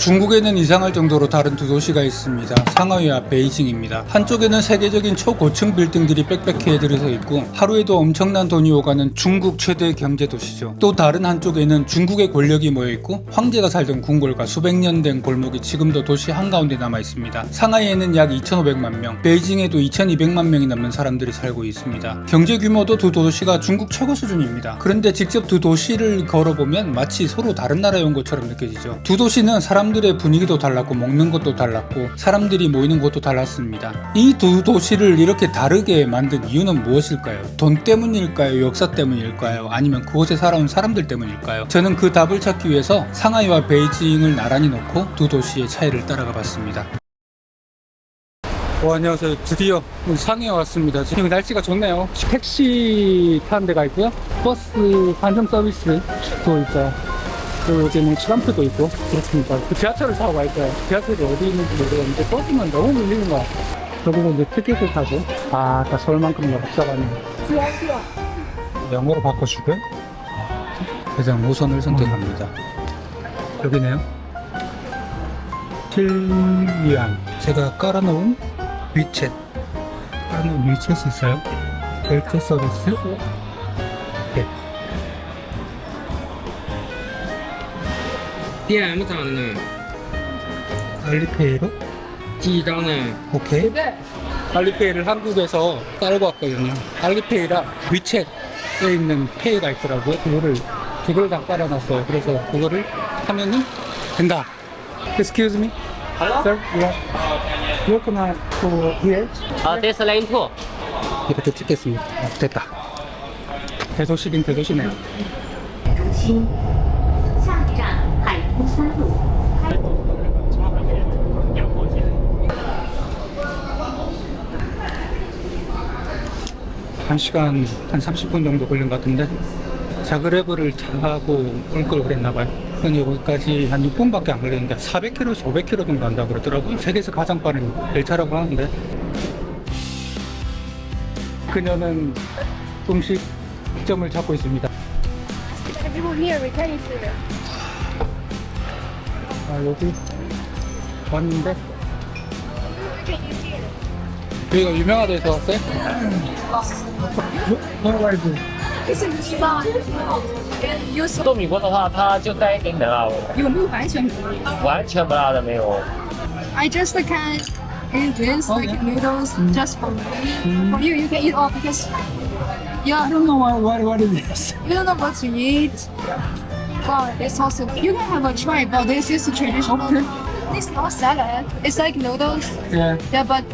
중국에는 이상할 정도로 다른 두 도시가 있습니다. 상하이와 베이징입니다. 한쪽에는 세계적인 초고층 빌딩들이 빽빽히 들어서 있고 하루에도 엄청난 돈이 오가는 중국 최대 경제 도시죠. 또 다른 한쪽에는 중국의 권력이 모여 있고 황제가 살던 궁궐과 수백 년 된 골목이 지금도 도시 한가운데 남아 있습니다. 상하이에는 약 2,500만 명, 베이징에도 2,200만 명이 넘는 사람들이 살고 있습니다. 경제 규모도 두 도시가 중국 최고 수준입니다. 그런데 직접 두 도시를 걸어보면 마치 서로 다른 나라에 온 것처럼 느껴지죠. 두 도시는 사람들의 분위기도 달랐고 먹는 것도 달랐고 사람들이 모이는 곳도 달랐습니다. 이 두 도시를 이렇게 다르게 만든 이유는 무엇일까요? 돈 때문일까요? 역사 때문일까요? 아니면 그곳에 살아온 사람들 때문일까요? 저는 그 답을 찾기 위해서 상하이와 베이징을 나란히 놓고 두 도시의 차이를 따라가 봤습니다. 안녕하세요. 드디어 상해에 왔습니다. 지금 날씨가 좋네요. 택시 타는 데가 있고요. 버스 환승 서비스도 있어요. 그리고 이제 뭐 트램프도 있고 그렇습니다. 그 지하철을 타고 갈 거예요. 지하철이 어디 있는지 모르겠는데 버스는 너무 밀리는 거야. 그리고 이제 티켓을 타고 다 서울만큼은 복잡하네요. 영어로 바꿔주고요. 가장 우선을 선택합니다. 여기네요. 실리안. 제가 깔아놓은 위챗. 깔아놓은 위챗이 있어요. 결제 서비스. 네. DM 上的呢， 알리페이로? 记账呢， 오케이. 알리페이를 한국에서 깔고 왔거든요. 알리페이랑 위챗에 있는 페이가 있더라고요. 그거를 다 깔아놨어요. 그래서 그거를 하면은 된다. Excuse me, sir. Yeah. You can go here. this lane 2， 이렇게 찍겠습니다. 됐다. 대도시긴 대도시네요. 下一站海湖三路。 1시간 한 30분 정도 걸린 것 같은데 자그레브를 타고 올 걸 그랬나봐요. 여기까지 한 6분밖에 안 걸리는데 400km, 500km 정도 한다고 그러더라고요. 세계에서 가장 빠른 열차라고 하는데 그녀는 음식점을 찾고 있습니다. 여기 왔는데 여기가 유명하다 해서 왔어요? 뭐라고 做米锅的话，它就带一点点辣味，有没有完全不一样完全不辣的没有。 ？I just can eat this like noodles just for me. For you, you can eat all because yeah, I don't know what it is. you don't know what to eat. But it's also you can have a try. But this is traditional. It's not salad. It's like noodles. Yeah. Yeah, but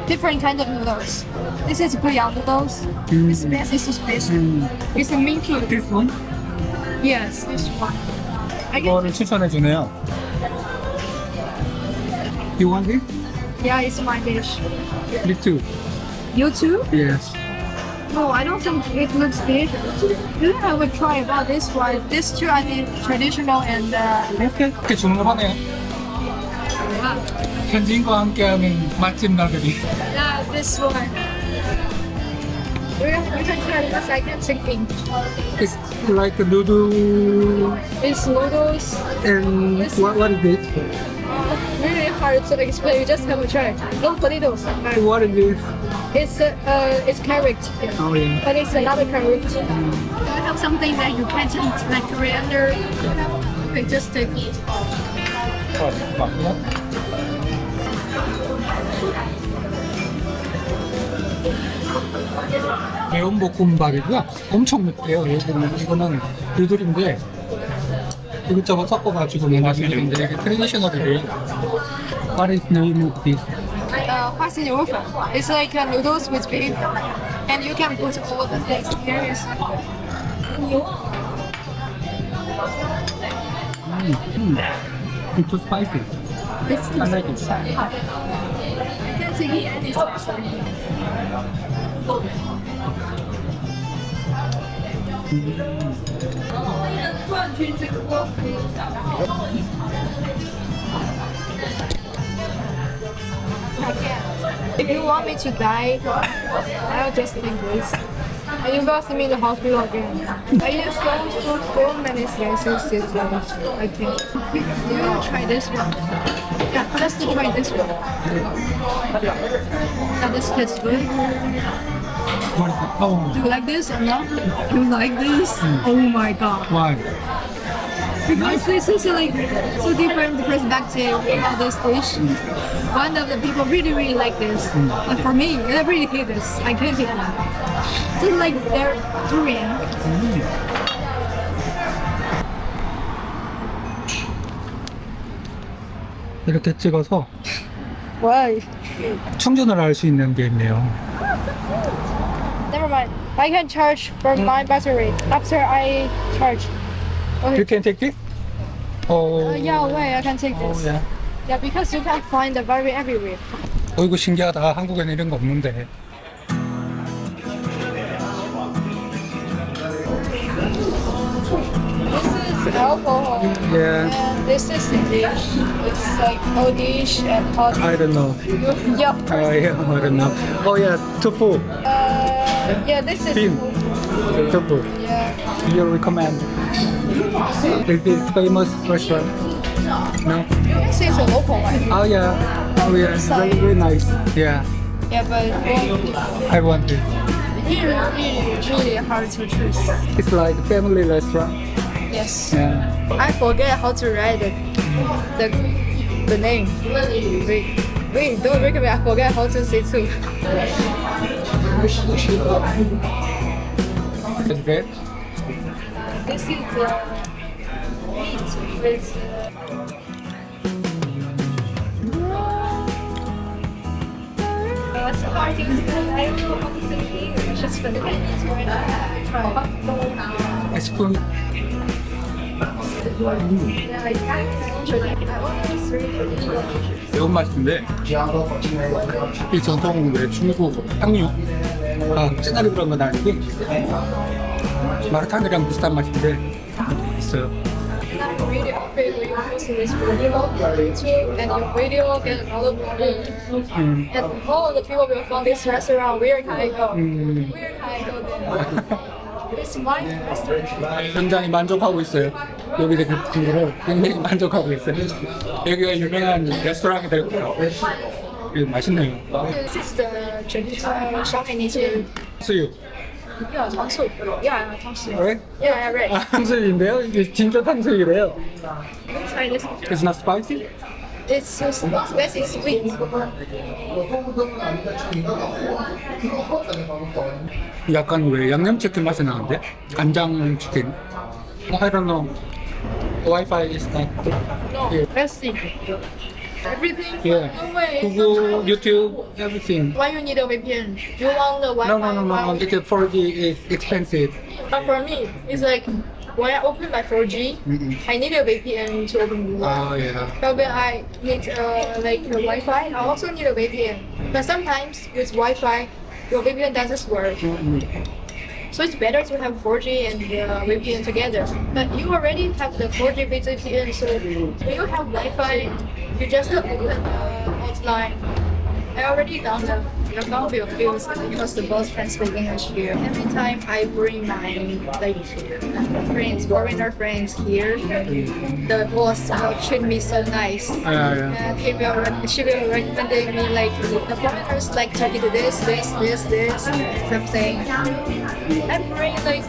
different kind of noodles. This is Korean noodles. It's spicy. It's a minky. This one? Yes, this one. I can, 이거를 추천해 주네요. You want it? yeah, it's my dish. Me too. You too? Yes. No, I don't think it looks delicious. You have a try about this one. This two I think traditional and 이렇게 주문을 하네요. 현지인과 함께하는 맛집 나들이. yeah, this one. You can try because I can thinking. It's like a noodle It's noodles. and what is this? Really hard to explain. You just have a try. No potatoes. What is this? It's carrot. Oh yeah. But it's another carrot. You have something that you can't eat, like coriander. Okay, just take it. 매운 볶음밥이고요. 엄청 맵대요. 이거는 누들인데 이것저것 섞어가지고 만들었는데 이게 트레디셔널이래요. What is the name of this? Pasta Europa. It's like noodles with beef, and you can put all the things here. It's too spicy. It's I like it. I can't eat any sauce. I can't. If you want me to die, I'll just take this. And you got me in the hospital again. I used so many slices this one, I think. You try this one. Yeah, let's try this one. Now this tastes good. Oh, Do you like this or not? You like this? Oh my god. why? Because this is like two different perspectives of this dish. One of the people really like this. But for me, I really hate this. I can't take it. Just like their durian. 이렇게 찍어서 Why? 충전을 할 수 있는 게 있네요. Never mind. I can charge from my battery after I charge. You can take it? Oh, Yeah, wait, I can take oh this. yeah. Yeah, because you can find the battery everywhere. 어이구 신기하다. 한국에는 이런 거 없는데. This is alcohol. Yeah, And this is the dish. It's like cold dish and hot. I don't know. Yeah, of course. Yeah, I don't know. Oh yeah, tofu. Yeah, this is. Bean. Tofu. Yeah. You recommend? Is it famous restaurant? No. This is a local one. Oh yeah. Oh yeah. Very, very nice. Yeah. Yeah, but for I want it. really hard to choose. It's like family restaurant. Yes. Yeah. I forget how to write the name. Wait, don't recommend. I forget how to say too. It's good. This is meat with. What's the hard thing to do? I don't know how to say English. Just for the Chinese word. Try. A spoon. Yeah, I ordered 3 매운 맛인데 이 전통 왜 중국 향유가 진하게 들어간 건 아니고 마라탕이랑 비슷한 맛인데 있어요. I'm really afraid when you post this video too, and your video get a lot of views. And all the people will find this restaurant. Where can I go? Where can I go then? It's my restaurant. 굉장히 만족하고 있어요. 여기 그 친구를 굉장히 만족하고 있어요. 여기가 유명한 레스토랑이 될 거예요. 맛있네요. This is the traditional Chinese food. 수육. Yeah, 탕수육. Yeah, 탕수육. Right? Yeah, right. 탕수육인데요? 이게 진짜 탕수육이래요. Try this. It's not spicy? It's just spicy sweet. 약간 왜 양념치킨 맛이 나는데? 간장치킨. I don't know. Wi-Fi is not No, here. let's see. Everything? Yeah. No way. Google, YouTube, everything. Why you need a VPN? You want the Wi-Fi? No. Because 4G is expensive. But for me, it's like when I open my 4G, I need a VPN to open Google. Oh yeah. But when I need like a Wi-Fi, I also need a VPN. But sometimes with Wi-Fi, your VPN doesn't work. So it's better to have 4G and VPN together. But you already have the 4G with VPN, so when you have Wi-Fi, you just open the outline. I already done the account will feel because the boss can speak English here. Every time I bring my like friends, foreigner friends here, the boss will treat me so nice. Yeah. And she will recommend me like the foreigners like to eat this. Something. I bring like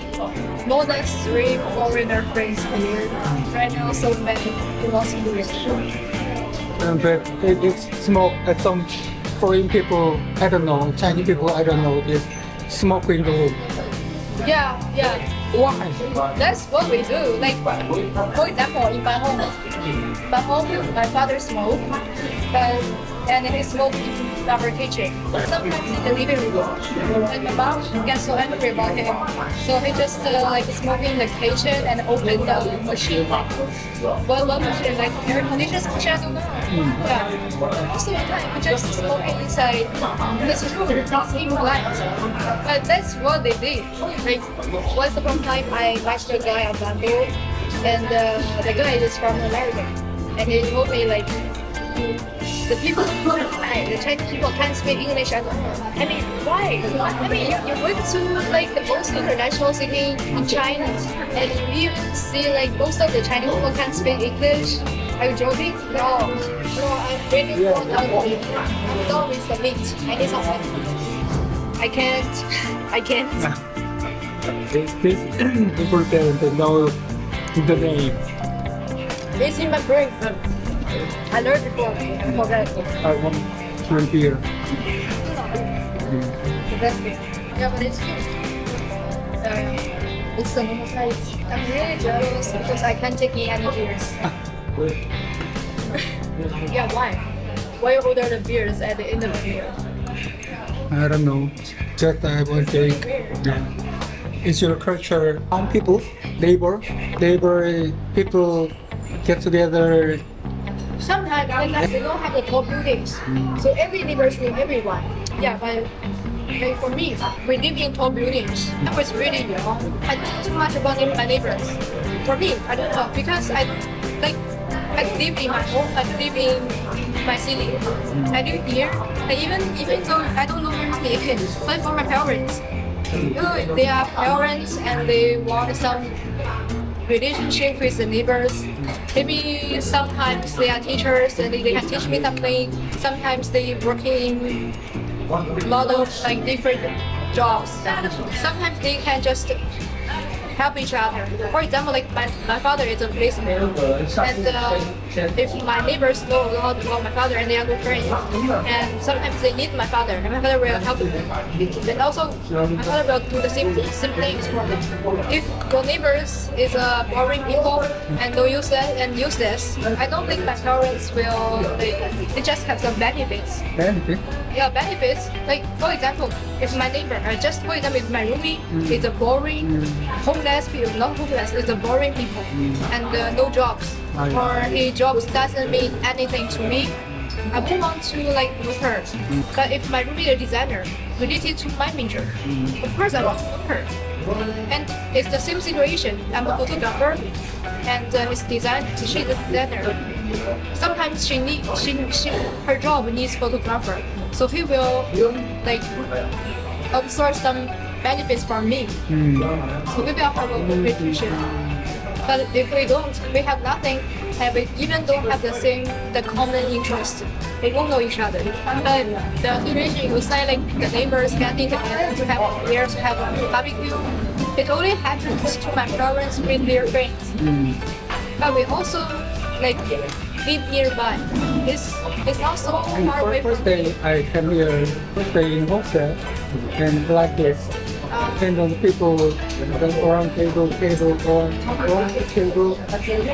more than 3 foreigner friends here. Right now, so many people here. But it's smoke at some foreign people, I don't know, Chinese people, I don't know, is smoke in the room. Yeah. Why? That's what we do. Like, for example, in my home, my father smoked, and he smoked in our kitchen. Sometimes in the living room. And my mom gets so angry about him, so he just like smoking in the kitchen and open the machine. One machine like air conditioners machine, I don't know. Yeah. So one time we just smoking inside his room. It's impolite. But that's what they did. Like once upon a time, I met the guy at Bamboo, and the guy is from America, and he told me like the people, the Chinese people can't speak English at all. I mean, why? I mean, you went to like the most international city in China, and you see like most of the Chinese people can't speak English. Are you joking? No, I'm really want I'm done with the meat. I need something. I can't. This important to know the name. It's in my brain. I learned before. I forgot. I want to hear. That's good. Yeah, but it's good. It's the normal size. I'm really jealous because I can't take in any beers. Yeah, why? Why you order the beers at the end of the beer? I don't know. Just I want to say, it's your culture. Some people, neighbor people get together. Sometimes like, they don't have the tall buildings, so every neighbors know everyone. Yeah, but like for me, we live in tall buildings. I was really young. I don't know too much about my neighbors. For me, I don't know because I live in my home. I live in my city. I live here. And even though I don't know where they live, but for my parents, you know, they are parents and they want some relationship with the neighbors. Maybe sometimes they are teachers and they can teach me something. Sometimes they working in a lot of like different jobs. Sometimes they can just help each other. For example, like my father is a policeman, and if my neighbors know a lot about my father and they are good friends, and sometimes they need my father, and my father will help them. And also, my father will do the same things for them. If your neighbors is boring people and don't use that and use this, I don't think my parents will. They just have some benefits. Benefit. Yeah, benefits. Like for example, if my neighbor, just for example, if my roomie is a boring, homeless people, not homeless, is a boring people, and no jobs, or his jobs doesn't mean anything to me, I won't want to like know her. But if my roomie is a designer related to my major, of course I want to know her. And it's the same situation. I'm a photographer, and she's a designer. Sometimes her job needs photographer, so he will like absorb some benefits from me. So we will have a competition. But if we don't, we have nothing, and we even don't have the common interest, we won't know each other. But the situation you say like the neighbors getting together to have beers, to have a barbecue, it only happens to my parents with their friends. But we also like live nearby. It's not so far away First from day I came here, first day in hostel, and like this. And then people around table,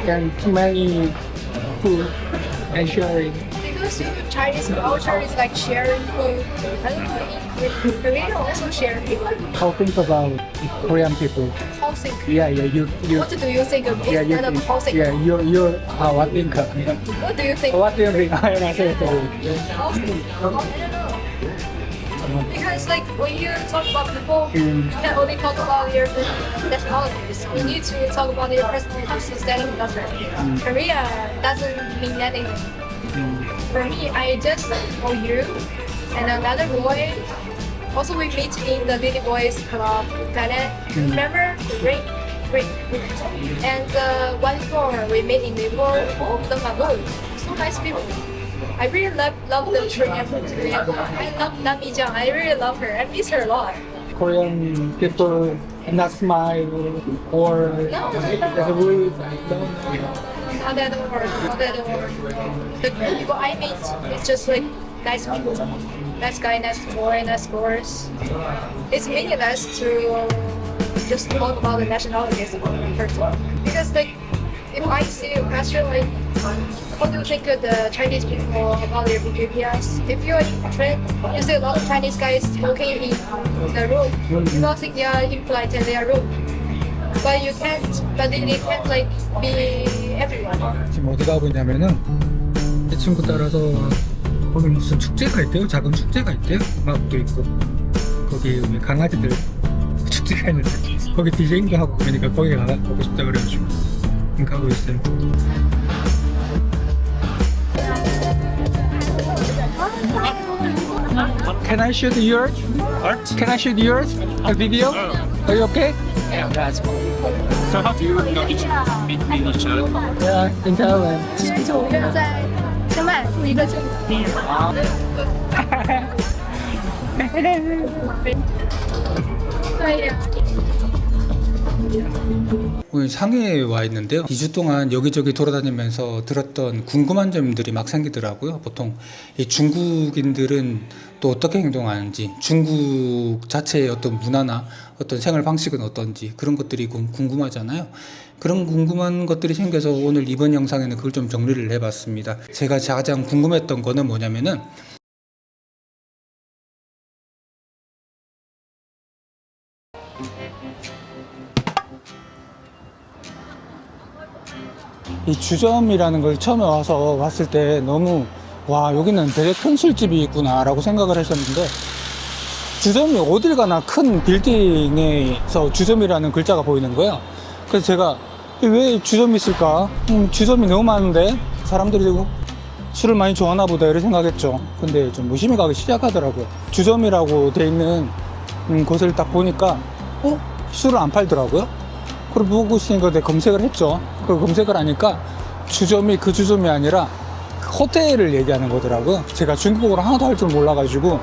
and too many food and sharing. because Chinese culture is like sharing food. I don't know, in Korea also share food. How think about Korean people? Housing. Yeah, you. What do you think of Yeah, instead of housing? you. What think? What do you think? What do you think? I don't know. Housing. I don't know. Because like when you talk about people, you can only talk about their nationalities. You need to talk about their personalities instead of number. Korea doesn't mean anything. For me, I just know you and another boy. Also, we meet in the Little Boys Club in Thailand. Remember? Great. And one floor we meet in the world. All of them are good. So nice people. I really love the Korean food. I love Nami Jung. I really love her. I miss her a lot. Korean people not smile or as a rude. Not at all. The Korean people I meet, it's just like nice people. Nice guy, nice boy, nice girls. It's meaningless to just talk about the nationalities of a person. Because like, if I see a question like, what do you think of the Chinese people about their behaviors? If you're in trend, you see a lot of Chinese guys smoking in the room. You don't think they are impolite and they are rude. But they can't like be everyone. 지금 어디 가고 있냐면은 이 친구 따라서 거기 무슨 축제가 있대요. 작은 축제가 있대요. 음악도 있고 거기 강아지들 축제가 있는데 거기 디제잉도 하고 그러니까 거기 가고 싶다 그래가지고 가고 있어요. Can I shoot yours? Can I shoot yours? A video? Are you okay? So how do you know each other? Yeah, in Thailand. 其实我们在清迈住一个酒店。 对呀。 오늘 상해에 와 있는데요. 2주 동안 여기저기 돌아다니면서 들었던 궁금한 점들이 막 생기더라고요. 보통 이 중국인들은 또 어떻게 행동하는지, 중국 자체의 어떤 문화나 어떤 생활 방식은 어떤지 그런 것들이 궁금하잖아요. 그런 궁금한 것들이 생겨서 오늘 이번 영상에는 그걸 좀 정리를 해봤습니다. 제가 가장 궁금했던 거는 뭐냐면은 이 주점이라는 걸 처음에 왔을 때 너무 와 여기는 되게 큰 술집이 있구나 라고 생각을 했었는데 주점이 어딜 가나 큰 빌딩에서 주점이라는 글자가 보이는 거예요. 그래서 제가 왜 주점이 있을까? 주점이 너무 많은데 사람들이 술을 많이 좋아하나 보다 이렇게 생각했죠. 근데 좀 의심이 가기 시작하더라고요. 주점이라고 돼 있는 곳을 딱 보니까 술을 안 팔더라고요. 그걸 보고 있으니까 내가 검색을 했죠. 그 검색을 하니까 주점이 그 주점이 아니라 호텔을 얘기하는 거더라고요. 제가 중국어를 하나도 할 줄 몰라가지고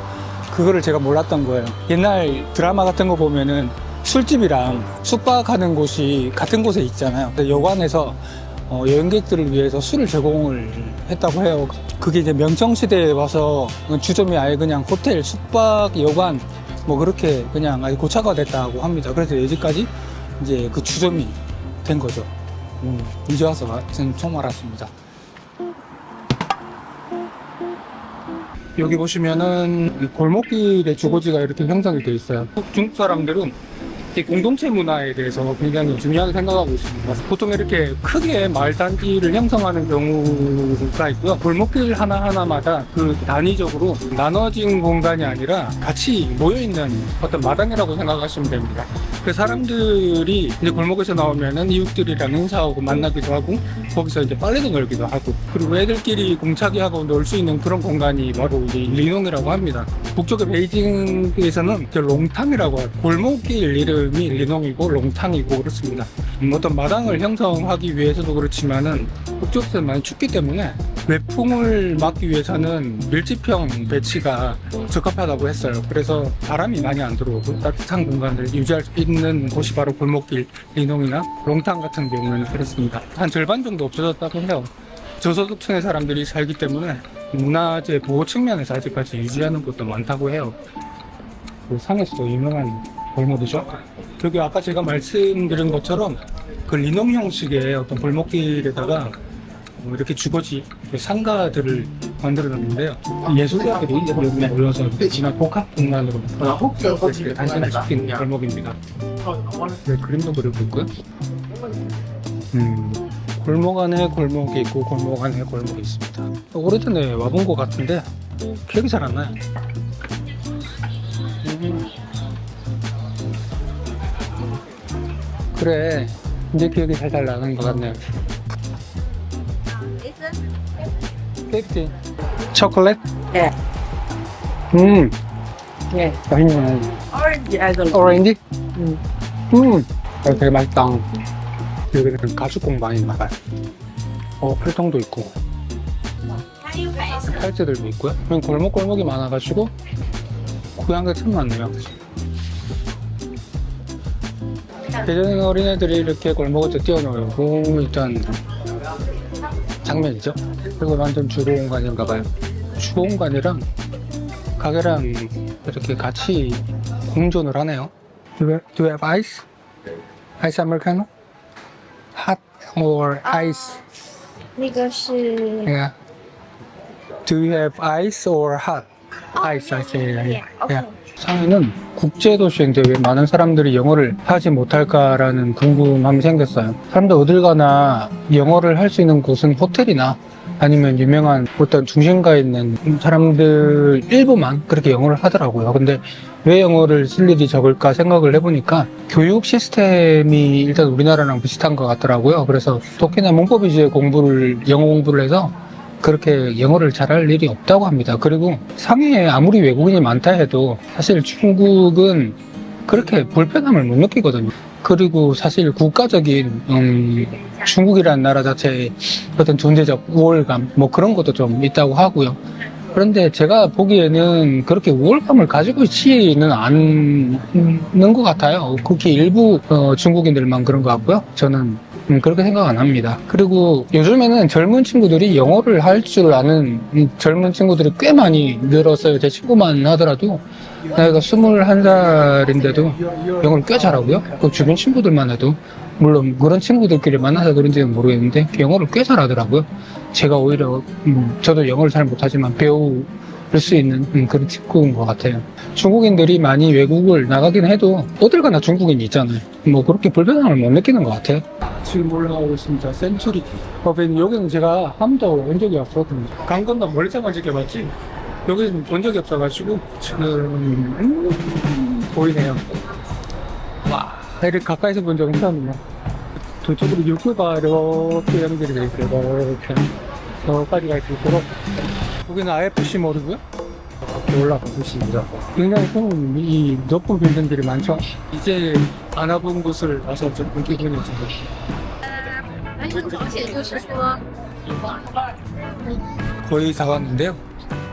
그거를 제가 몰랐던 거예요. 옛날 드라마 같은 거 보면은 술집이랑 숙박하는 곳이 같은 곳에 있잖아요. 근데 여관에서 여행객들을 위해서 술을 제공을 했다고 해요. 그게 이제 명청시대에 와서 주점이 아예 그냥 호텔, 숙박, 여관 뭐 그렇게 그냥 아예 고착화됐다고 합니다. 그래서 여기까지 이제 그 주점이 된 거죠. 이제 와서 저는 처음 알았습니다. 여기 보시면은 골목길의 주거지가 이렇게 형성이 되어 있어요. 중국 사람들은 이 공동체 문화에 대해서 굉장히 중요하게 생각하고 있습니다. 보통 이렇게 크게 마을 단지를 형성하는 경우가 있고요. 골목길 하나하나마다 그 단위적으로 나눠진 공간이 아니라 같이 모여있는 어떤 마당이라고 생각하시면 됩니다. 그 사람들이 이제 골목에서 나오면은 이웃들이랑 인사하고 만나기도 하고 거기서 이제 빨래도 널기도 하고 그리고 애들끼리 공차기 하고 놀 수 있는 그런 공간이 바로 이제 리농이라고 합니다. 북쪽의 베이징에서는 롱탕이라고 하고 골목길 이름이 리농이고 롱탕이고 그렇습니다. 어떤 마당을 형성하기 위해서도 그렇지만은 북쪽에서는 많이 춥기 때문에 외풍을 막기 위해서는 밀집형 배치가 적합하다고 했어요. 그래서 바람이 많이 안 들어오고 따뜻한 공간을 유지할 수 있는 곳이 바로 골목길 리농이나 롱탕 같은 경우는 그렇습니다. 한 절반 정도 없어졌다고 해요. 저소득층의 사람들이 살기 때문에 문화재 보호 측면에서 아직까지 유지하는 것도 많다고 해요. 그 상해에서도 유명한 골목이죠. 여기 아까 제가 말씀드린 것처럼 그 리농 형식의 어떤 골목길에다가 이렇게 주거지 상가들을 만들어 놨는데요. 예술가들이 여기 모여서 진화 복합 공간으로 이렇게 단순화시킨 골목입니다. 네, 그림도 그리고 있고요. 골목 안에 골목이 있고 골목 안에 골목이 있습니다. 오래전에 와본 것 같은데 기억이 잘 안 나요. 그래, 이제 기억이 살살 나는 것 같네요. 50 초콜릿? Yeah. Yeah. 맛있네. Orange, I don't 오렌지? 되게 맛있다. 여기는 가죽공 많이 나가요. 필통도 있고 팔찌들도 있고요. 골목골목이 많아가지고 구경한 게 참 많네요. 예전에 어린애들이 이렇게 골목을 뛰어놀고 있던 장면이죠. 그리고 완전 주거 공간인가 봐요. 주거 공간이랑 가게랑 이렇게 같이 공존을 하네요. Do you have ice? Ice Americano? Hot or ice? 那个是 Yeah. Do you have ice or hot? Ice, I say. Yeah. Yeah. 상해는 국제도시인데 왜 많은 사람들이 영어를 하지 못할까라는 궁금함이 생겼어요. 사람들 어딜 가나 영어를 할 수 있는 곳은 호텔이나 아니면 유명한 어떤 중심가에 있는 사람들 일부만 그렇게 영어를 하더라고요. 근데 왜 영어를 쓸 일이 적을까 생각을 해보니까 교육 시스템이 일단 우리나라랑 비슷한 것 같더라고요. 그래서 독해나 문법 위주의 영어 공부를 해서 그렇게 영어를 잘할 일이 없다고 합니다. 그리고 상해에 아무리 외국인이 많다 해도 사실 중국은 그렇게 불편함을 못 느끼거든요. 그리고 사실 국가적인 중국이라는 나라 자체의 어떤 존재적 우월감 뭐 그런 것도 좀 있다고 하고요. 그런데 제가 보기에는 그렇게 우월감을 가지고 있지는 않는 것 같아요. 그게 일부 중국인들만 그런 것 같고요. 저는 그렇게 생각 안 합니다. 그리고 요즘에는 젊은 친구들이 영어를 할 줄 아는 젊은 친구들이 꽤 많이 늘었어요. 제 친구만 하더라도 나이가 21살인데도 영어를 꽤 잘하고요. 그 주변 친구들만 해도 물론 그런 친구들끼리 만나서 그런지는 모르겠는데 영어를 꽤 잘하더라고요. 제가 오히려 저도 영어를 잘 못하지만 배울 수 있는 그런 친구인 것 같아요. 중국인들이 많이 외국을 나가긴 해도 어딜 가나 중국인이 있잖아요. 뭐 그렇게 불편함을 못 느끼는 것 같아요. 지금 올라가고 있습니다. 센츄리 법인. 여기는 제가 한 번도 온 적이 없거든요. 강 건너 멀리서만 지켜봤지 여기는 본 적이 없어가지고 지금 보이네요. 와, 이렇게 가까이서 본 적은 처음이네요. 저쪽으로 육교가 이렇게 연결이 되어 있어요. 이렇게 저까지 갈 수 있도록. 여기는 IFC 몰이고요. 이렇게 올라가고 있습니다. 굉장히 큰 이 높은 빌딩들이 많죠. 이제 안 와본 곳을 와서 좀 기분이 듭니다. 保险就是说 거의 다 왔는데요.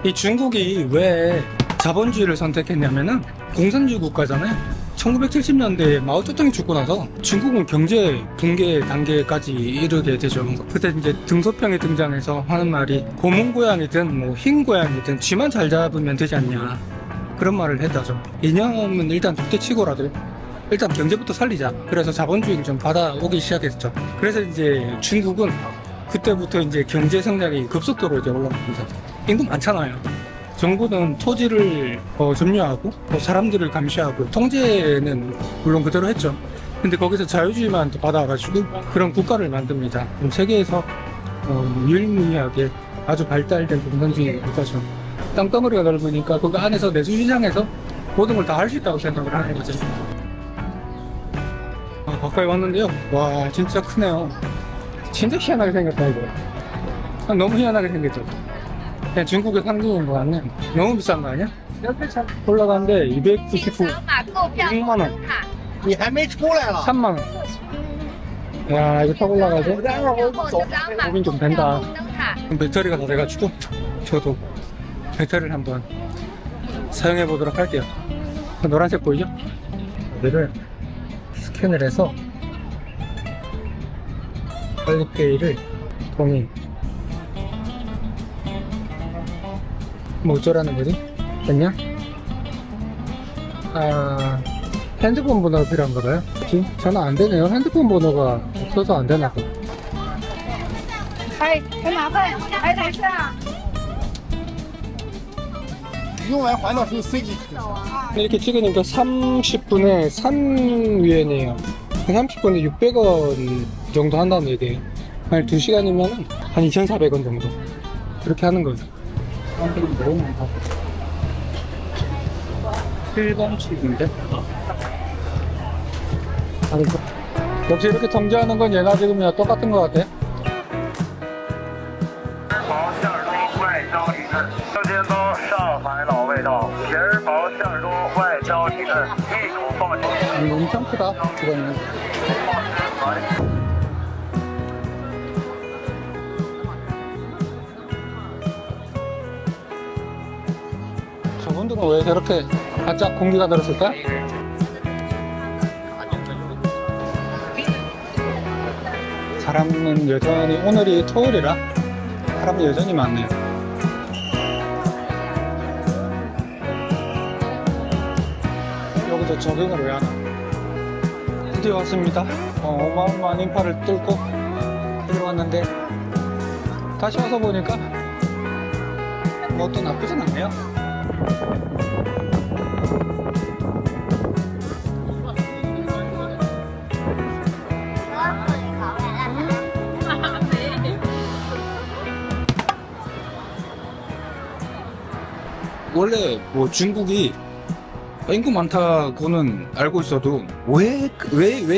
이 중국이 왜 자본주의를 선택했냐면은 공산주의 국가잖아요. 1970년대에 마오쩌둥이 죽고 나서 중국은 경제 붕괴 단계까지 이르게 되죠. 그때 이제 등소평이 등장해서 하는 말이 고문 고양이든 뭐 흰 고양이든 쥐만 잘 잡으면 되지 않냐 그런 말을 했다죠. 이념은 일단 둘째치고라도 일단 경제부터 살리자. 그래서 자본주의를 좀 받아오기 시작했죠. 그래서 이제 중국은 그때부터 이제 경제 성장이 급속도로 이제 올라갑니다. 인구 많잖아요. 정부는 토지를 점유하고 사람들을 감시하고 통제는 물론 그대로 했죠. 근데 거기서 자유주의만 받아가지고 그런 국가를 만듭니다. 세계에서 유일무이하게 아주 발달된 공산주의 국가죠. 땅덩어리가 넓으니까 그 안에서 내수시장에서 모든 걸 다 할 수 있다고 생각을 하는 거죠. 가까이 왔는데요. 와, 진짜 크네요. 진짜 희한하게 생겼다 이거. 너무 희한하게 생겼죠. 그냥 중국의 상징인 것 같네. 너무 비싼 거 아니야? 올라가는데 299 6만원 你还没出来了。 3만원. 야, 이거 타고 올라가죠? 고민 좀 된다. 배터리가 다 돼가지고 저도 배터리를 한번 사용해 보도록 할게요. 노란색 보이죠? 얘를 스캔을 해서 빨리페이를 동의. 뭐 어쩌라는 거지? 됐냐? 핸드폰 번호가 필요한가 봐요. 지금 전화 안 되네요. 핸드폰 번호가 없어서 안 되나 봐. 哎，很麻烦，还得是啊。 用完环岛是 C 级。 이렇게 찍으니까 30분에 3위엔이에요. 30분에 600원 정도 한다는 얘기예요. 한 2시간이면 한 2,400원 정도. 그렇게 하는 거예요. 사람들이 너무 많다. 7번 칩인데? 역시 이렇게 통제하는 건 얘나 지금이랑 똑같은 것 같아. 包馅儿中外焦体质，正煎包上海老味道，皮儿薄馅儿多外焦体质，一口放心。 엄청 크다, 이거는. 저분들은 왜 저렇게 바짝 공기가 들었을까? 사람은 여전히, 오늘이 토요일이라 사람이 여전히 많네요. 여기서 적응을 왜 하나? 드디어 왔습니다. 어마어마한 인파를 뚫고 들어왔는데 다시 와서 보니까 뭐 또 나쁘진 않네요. 원래 뭐 중국이 인구 많다고는 알고 있어도 왜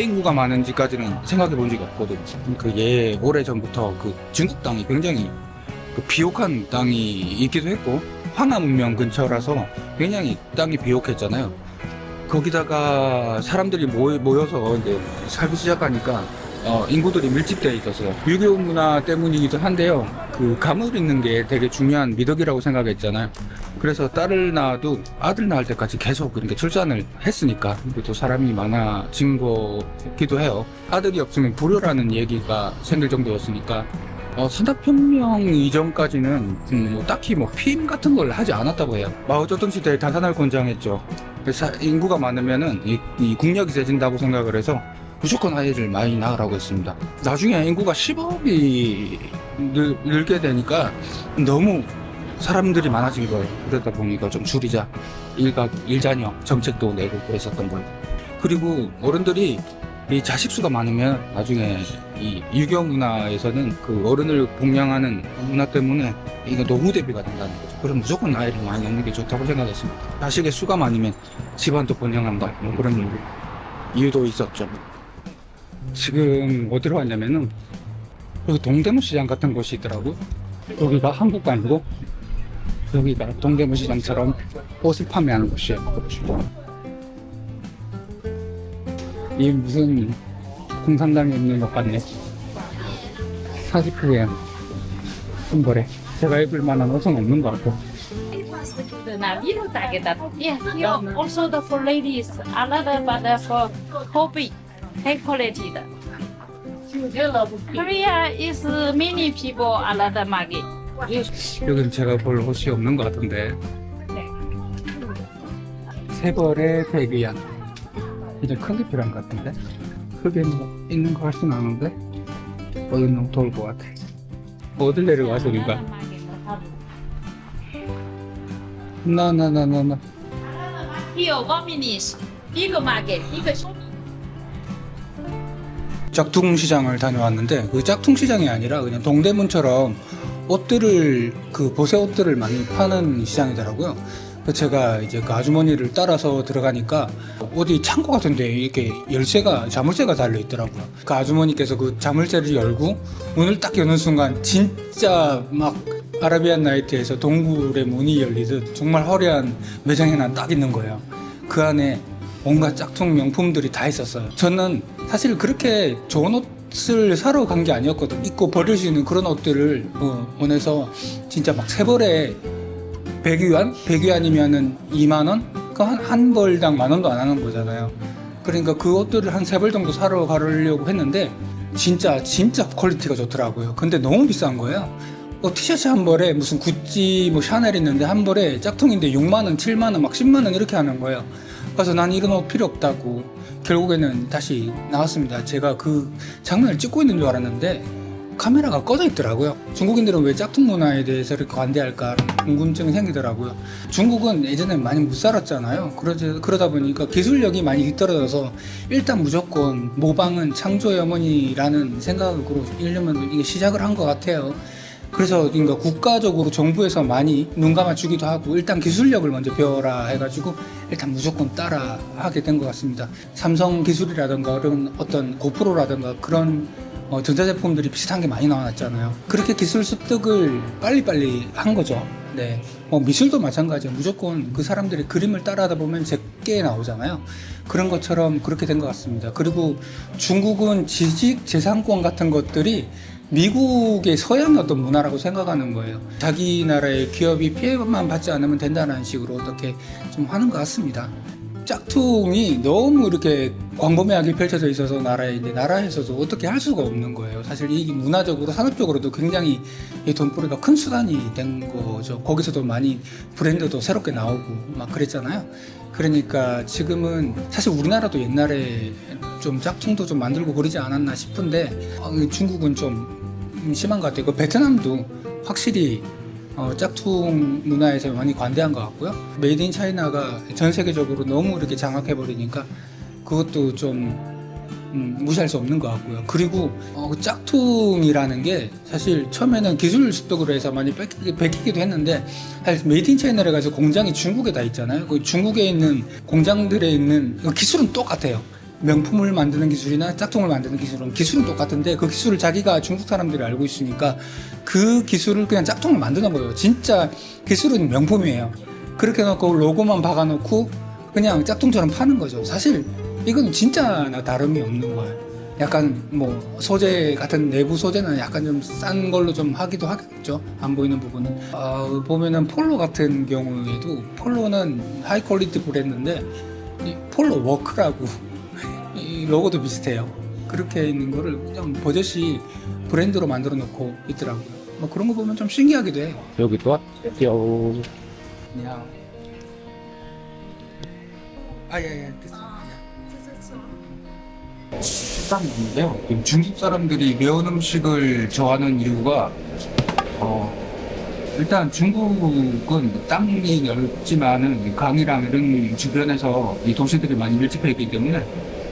인구가 많은지까지는 생각해 본 적이 없거든. 오래 전부터 그 중국 땅이 굉장히 그 비옥한 땅이 있기도 했고 황하 문명 근처라서 굉장히 땅이 비옥했잖아요. 거기다가 사람들이 모여서 이제 살기 시작하니까 인구들이 밀집되어 있었어요. 유교 문화 때문이기도 한데요. 그 감을 잇는 게 되게 중요한 미덕이라고 생각했잖아요. 그래서 딸을 낳아도 아들 낳을 때까지 계속 이렇게 출산을 했으니까 또 사람이 많아진 거기도 해요. 아들이 없으면 불효라는 얘기가 생길 정도였으니까 산업혁명 이전까지는 뭐 딱히 뭐 피임 같은 걸 하지 않았다고 해요. 마오쩌둥 시대에 다산을 권장했죠. 그래서 인구가 많으면은 이 국력이 세진다고 생각을 해서 무조건 아이를 많이 낳으라고 했습니다. 나중에 인구가 10억이 늘게 되니까 너무 사람들이 많아진 거예요. 그러다 보니까 좀 줄이자 일자녀 정책도 내고 그랬었던 거예요. 그리고 어른들이 이 자식 수가 많으면 나중에 이 유교 문화에서는 그 어른을 복양하는 문화 때문에 이게 노후 대비가 된다는 거죠. 그럼 무조건 아이를 많이 낳는 게 좋다고 생각했습니다. 자식의 수가 많으면 집안도 번영한다. 뭐 그런 이유도 있었죠. 지금 어디로 왔냐면은 여기 동대문 시장 같은 곳이 있더라고. 여기가 한국관이고 여기가 동대문 시장처럼 옷을 판매하는 곳이에요. 이 무슨 공산당에 있는 것 같네. 40%에 한 벌에 제가 입을 만한 옷은 없는 것 같고. The Naviro targeted. Yeah, here also the for ladies, another but for hobby, high quality. Korea is many people another market. 여기는 제가 볼 옷이 없는 것 같은데. 세 벌에 100위안. 이제 큰 게 필요한 것 같은데. 크게 뭐 있는 거 훨씬 나는데. 여기 너무 더울 것 같아. 어딜 내려가서 우리가. 나. Here 1 minute. Big market, big shopping. 짝퉁 시장을 다녀왔는데 그 짝퉁 시장이 아니라 그냥 동대문처럼 옷들을 그 보세 옷들을 많이 파는 시장이더라고요. 그래서 제가 이제 그 아주머니를 따라서 들어가니까 어디 창고 같은데 이렇게 열쇠가 자물쇠가 달려 있더라고요. 그 아주머니께서 그 자물쇠를 열고 문을 딱 여는 순간 진짜 막 아라비안 나이트에서 동굴의 문이 열리듯 정말 화려한 매장이 하나 딱 있는 거예요. 그 안에 온갖 짝퉁 명품들이 다 있었어요. 저는 사실 그렇게 좋은 옷을 사러 간 게 아니었거든. 입고 버릴 수 있는 그런 옷들을 원해서 진짜 막 세 벌에 100위안? 100위안이면은 2만원? 그 한 벌당 만원도 안 하는 거잖아요. 그러니까 그 옷들을 한 세 벌 정도 사러 가려고 했는데 진짜 퀄리티가 좋더라고요. 근데 너무 비싼 거예요. 티셔츠 한 벌에 무슨 구찌 뭐 샤넬 있는데 한 벌에 짝퉁인데 6만원, 7만원, 막 10만원 이렇게 하는 거예요. 그래서 난 이런 옷 필요 없다고 결국에는 다시 나왔습니다. 제가 그 장면을 찍고 있는 줄 알았는데 카메라가 꺼져 있더라고요. 중국인들은 왜 짝퉁 문화에 대해서 이렇게 관대할까 궁금증이 생기더라고요. 중국은 예전에 많이 못 살았잖아요. 그러다 보니까 기술력이 많이 뒤떨어져서 일단 무조건 모방은 창조의 어머니라는 생각으로 일려면 이게 시작을 한 것 같아요. 그래서 그러니까 국가적으로 정부에서 많이 눈 감아주기도 하고 일단 기술력을 먼저 배워라 해가지고 일단 무조건 따라 하게 된 것 같습니다. 삼성 기술이라든가 그런 어떤 고프로라든가 그런 전자제품들이 비슷한 게 많이 나왔잖아요. 그렇게 기술 습득을 빨리빨리 한 거죠. 네. 미술도 마찬가지예요. 무조건 그 사람들이 그림을 따라하다 보면 제게 나오잖아요. 그런 것처럼 그렇게 된 것 같습니다. 그리고 중국은 지식재산권 같은 것들이 미국의 서양의 어떤 문화라고 생각하는 거예요. 자기 나라의 기업이 피해만 받지 않으면 된다는 식으로 어떻게 좀 하는 것 같습니다. 짝퉁이 너무 이렇게 광범위하게 펼쳐져 있어서 나라에서도 어떻게 할 수가 없는 거예요. 사실 이게 문화적으로 산업적으로도 굉장히 이 돈벌이가 큰 수단이 된 거죠. 거기서도 많이 브랜드도 새롭게 나오고 막 그랬잖아요. 그러니까 지금은 사실 우리나라도 옛날에 좀 짝퉁도 좀 만들고 그러지 않았나 싶은데 중국은 좀 심한 것 같아요. 베트남도 확실히 짝퉁 문화에서 많이 관대한 것 같고요. 메이드 인 차이나가 전 세계적으로 너무 이렇게 장악해버리니까 그것도 좀 무시할 수 없는 것 같고요. 그리고 짝퉁이라는 게 사실 처음에는 기술 습득으로 해서 많이 뺏기기도 했는데 사실 메이드 인 차이나를 가서 공장이 중국에 다 있잖아요. 그 중국에 있는 공장들에 있는 기술은 똑같아요. 명품을 만드는 기술이나 짝퉁을 만드는 기술은 똑같은데 그 기술을 자기가 중국 사람들이 알고 있으니까 그 기술을 그냥 짝퉁을 만드는 거예요. 진짜 기술은 명품이에요. 그렇게 해놓고 로고만 박아놓고 그냥 짝퉁처럼 파는 거죠. 사실 이건 진짜 다름이 없는 거예요. 약간 뭐 소재 같은 내부 소재는 약간 좀 싼 걸로 좀 하기도 하겠죠. 안 보이는 부분은. 보면은 폴로 같은 경우에도 폴로는 하이 퀄리티 브랜드인데 이 폴로 워크라고 이 로고도 비슷해요. 그렇게 있는 거를 그냥 버젓이 브랜드로 만들어 놓고 있더라고요. 뭐 그런 거 보면 좀 신기하기도 해요. 여기도 요 그냥 예. 식당이 없는데요. 중국 사람들이 매운 음식을 좋아하는 이유가 일단 중국은 땅이 넓지만은 강이랑 이런 주변에서 이 도시들이 많이 밀집해 있기 때문에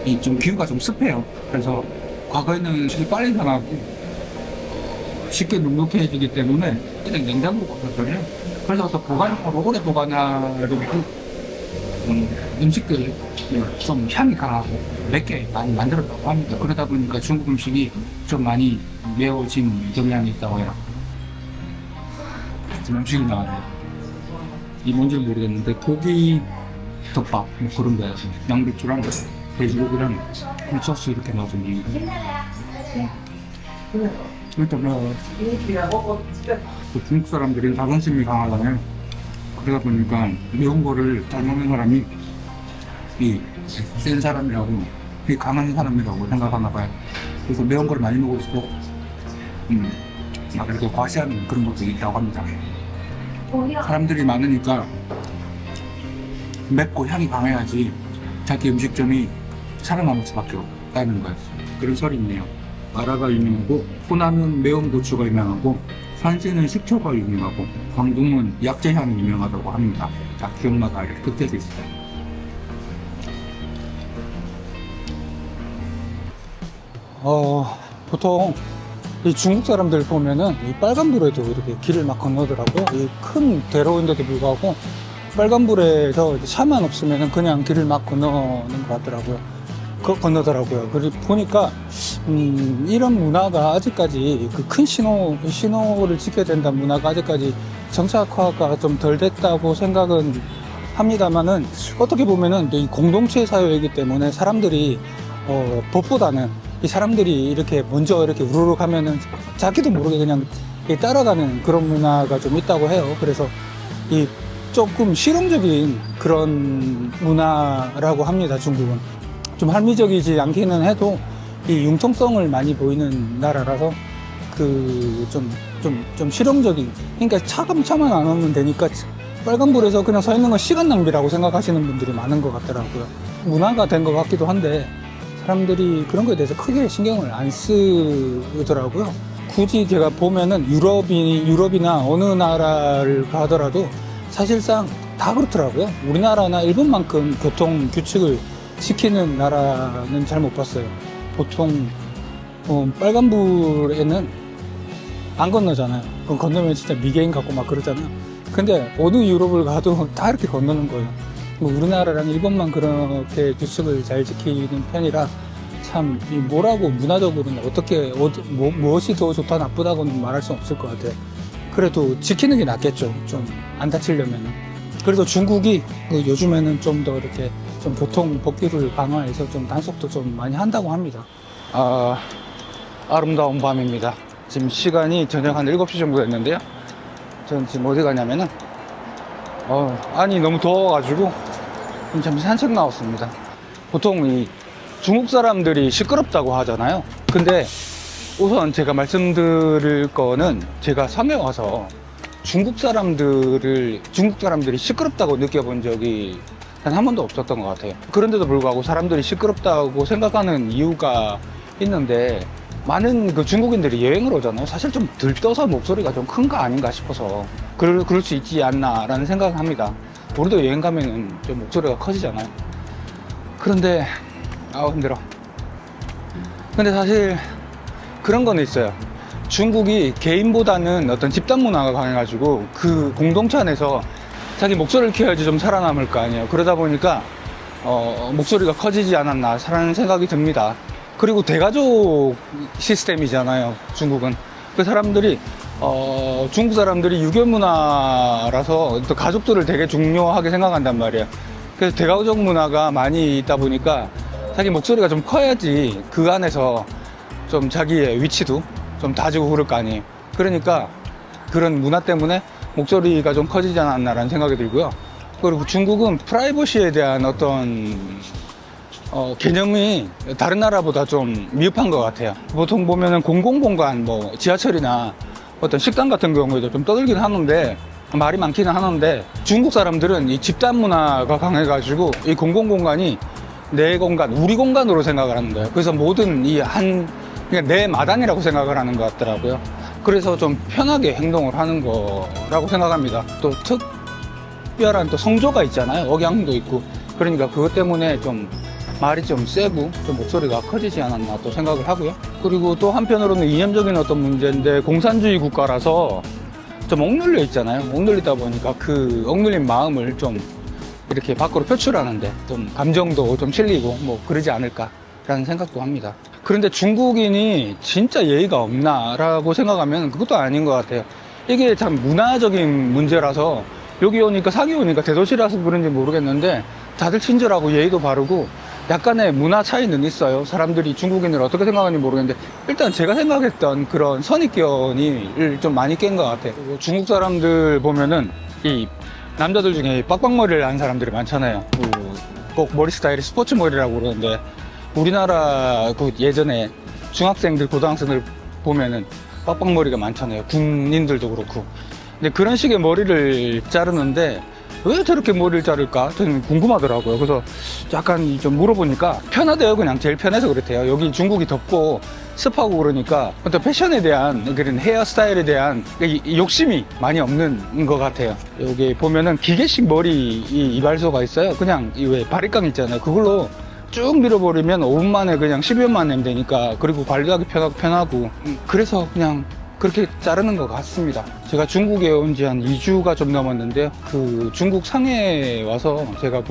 이 좀 기후가 좀 습해요. 그래서 과거에는 음식이 빨리 상하고 쉽게 눅눅해지기 때문에 그냥 냉장고가 없었거든요. 그래서 더 보관하고 오래 보관하려고 음식들이 좀 향이 강하고 맵게 많이 만들었다고 합니다. 그러다 보니까 중국 음식이 좀 많이 매워진 경향이 있다고 해요. 지금 음식이 나왔네요. 이 뭔지는 모르겠는데 고기 덮밥 뭐 그런 거예요. 양배추랑 돼지고기랑 소스 이렇게 넣어준 이유. 일단 또 중국 사람들이 자존심이 강하잖아요. 그러다 보니까 매운 거를 잘 먹는 사람이 이 센 사람이라고, 이 강한 사람이라고 생각하나 봐요. 그래서 매운 거를 많이 먹을수록 막 이렇게 과시하는 그런 것도 있다고 합니다. 사람들이 많으니까 맵고 향이 강해야지 자기 음식점이 살아남을 수밖에 없다는 거예요. 그런 설이 있네요. 마라가 유명하고, 호남은 매운 고추가 유명하고, 산시는 식초가 유명하고, 광둥은 약재향이 유명하다고 합니다. 지역마다 이렇게 특색이 있어요. 보통 이 중국 사람들 보면은 이 빨간불에도 이렇게 길을 막 건너더라고요. 이 큰 대로인데도 불구하고 빨간불에서 차만 없으면은 그냥 길을 막 건너는 것 같더라고요. 건너더라고요. 그리고 보니까 이런 문화가 아직까지 그 큰 신호를 지켜야 된다는 문화가 아직까지 정착화가 좀 덜 됐다고 생각은 합니다만은, 어떻게 보면은 이 공동체 사회이기 때문에 사람들이 법보다는 이 사람들이 이렇게 먼저 이렇게 우르르 가면은 자기도 모르게 그냥 따라가는 그런 문화가 좀 있다고 해요. 그래서 이 조금 실용적인 그런 문화라고 합니다. 중국은 좀 합리적이지 않기는 해도 이 융통성을 많이 보이는 나라라서 그 좀 실용적인, 그러니까 차만 안 오면 되니까 빨간불에서 그냥 서 있는 건 시간 낭비라고 생각하시는 분들이 많은 것 같더라고요. 문화가 된 것 같기도 한데 사람들이 그런 거에 대해서 크게 신경을 안 쓰더라고요. 굳이 제가 보면은 유럽이나 어느 나라를 가더라도 사실상 다 그렇더라고요. 우리나라나 일본만큼 교통 규칙을 지키는 나라는 잘 못 봤어요. 보통 빨간불에는 안 건너잖아요. 그럼 건너면 진짜 미개인 같고 막 그러잖아요. 근데 어느 유럽을 가도 다 이렇게 건너는 거예요. 뭐 우리나라랑 일본만 그렇게 규칙을 잘 지키는 편이라 참 뭐라고 문화적으로는 어떻게 무엇이 더 좋다 나쁘다고는 말할 수 없을 것 같아요. 그래도 지키는 게 낫겠죠. 좀 안 다치려면은. 그래서 중국이 요즘에는 좀 더 이렇게 좀 교통 법규를 강화해서 좀 단속도 좀 많이 한다고 합니다. 아름다운 밤입니다. 지금 시간이 저녁 한 7시 정도 됐는데요. 저는 지금 어디 가냐면은 안이 너무 더워가지고 잠시 산책 나왔습니다. 보통 이 중국 사람들이 시끄럽다고 하잖아요. 근데 우선 제가 말씀드릴 거는, 제가 상해 와서 중국 사람들이 시끄럽다고 느껴본 적이 단 한 번도 없었던 것 같아요. 그런데도 불구하고 사람들이 시끄럽다고 생각하는 이유가 있는데, 많은 그 중국인들이 여행을 오잖아요. 사실 좀 들떠서 목소리가 좀 큰 거 아닌가 싶어서 그럴 수 있지 않나라는 생각을 합니다. 우리도 여행 가면은 좀 목소리가 커지잖아요. 그런데 힘들어. 근데 사실 그런 건 있어요. 중국이 개인보다는 어떤 집단 문화가 강해가지고 그 공동체 안에서 자기 목소리를 키워야지 좀 살아남을 거 아니에요. 그러다 보니까 목소리가 커지지 않았나라는 생각이 듭니다. 그리고 대가족 시스템이잖아요, 중국은. 그 사람들이 중국 사람들이 유교 문화라서 또 가족들을 되게 중요하게 생각한단 말이에요. 그래서 대가족 문화가 많이 있다 보니까 자기 목소리가 좀 커야지 그 안에서 좀 자기의 위치도 좀 다지고 그럴 거 아니에요. 그러니까 그런 문화 때문에 목소리가 좀 커지지 않았나라는 생각이 들고요. 그리고 중국은 프라이버시에 대한 어떤 개념이 다른 나라보다 좀 미흡한 것 같아요. 보통 보면은 공공공간, 뭐 지하철이나 어떤 식당 같은 경우에도 좀 떠들긴 하는데, 말이 많기는 하는데, 중국 사람들은 이 집단 문화가 강해가지고 이 공공공간이 내 공간, 우리 공간으로 생각을 하는 거예요. 그래서 모든 그냥 내 마당이라고 생각을 하는 것 같더라고요. 그래서 좀 편하게 행동을 하는 거라고 생각합니다. 또 특별한 또 성조가 있잖아요. 억양도 있고. 그러니까 그것 때문에 좀 말이 좀 세고 좀 목소리가 커지지 않았나 또 생각을 하고요. 그리고 또 한편으로는 이념적인 어떤 문제인데, 공산주의 국가라서 좀 억눌려 있잖아요. 억눌리다 보니까 그 억눌린 마음을 좀 이렇게 밖으로 표출하는데 좀 감정도 좀 실리고 뭐 그러지 않을까라는 생각도 합니다. 그런데 중국인이 진짜 예의가 없나라고 생각하면 그것도 아닌 것 같아요. 이게 참 문화적인 문제라서 여기 오니까, 사기 오니까 대도시라서 그런지 모르겠는데 다들 친절하고 예의도 바르고 약간의 문화 차이는 있어요. 사람들이 중국인을 어떻게 생각하는지 모르겠는데 일단 제가 생각했던 그런 선입견이 좀 많이 깬 것 같아요. 중국 사람들 보면은 이 남자들 중에 빡빡머리를 하는 사람들이 많잖아요. 꼭 머리 스타일이 스포츠 머리라고 그러는데, 우리나라 그 예전에 중학생들, 고등학생들 보면은 빡빡머리가 많잖아요. 군인들도 그렇고. 근데 그런 식의 머리를 자르는데 왜 저렇게 머리를 자를까? 저는 궁금하더라고요. 그래서 약간 좀 물어보니까 편하대요. 그냥 제일 편해서 그렇대요. 여기 중국이 덥고 습하고 그러니까 어떤 패션에 대한 그런 헤어스타일에 대한 욕심이 많이 없는 것 같아요. 여기 보면은 기계식 머리 이발소가 있어요. 그냥 왜 바리깡 있잖아요. 그걸로 쭉 밀어버리면 5분 만에 그냥 12분 만에 내면 되니까, 그리고 관리하기 편하고 그래서 그냥 그렇게 자르는 것 같습니다. 제가 중국에 온 지 한 2주가 좀 넘었는데, 그 중국 상해에 와서 제가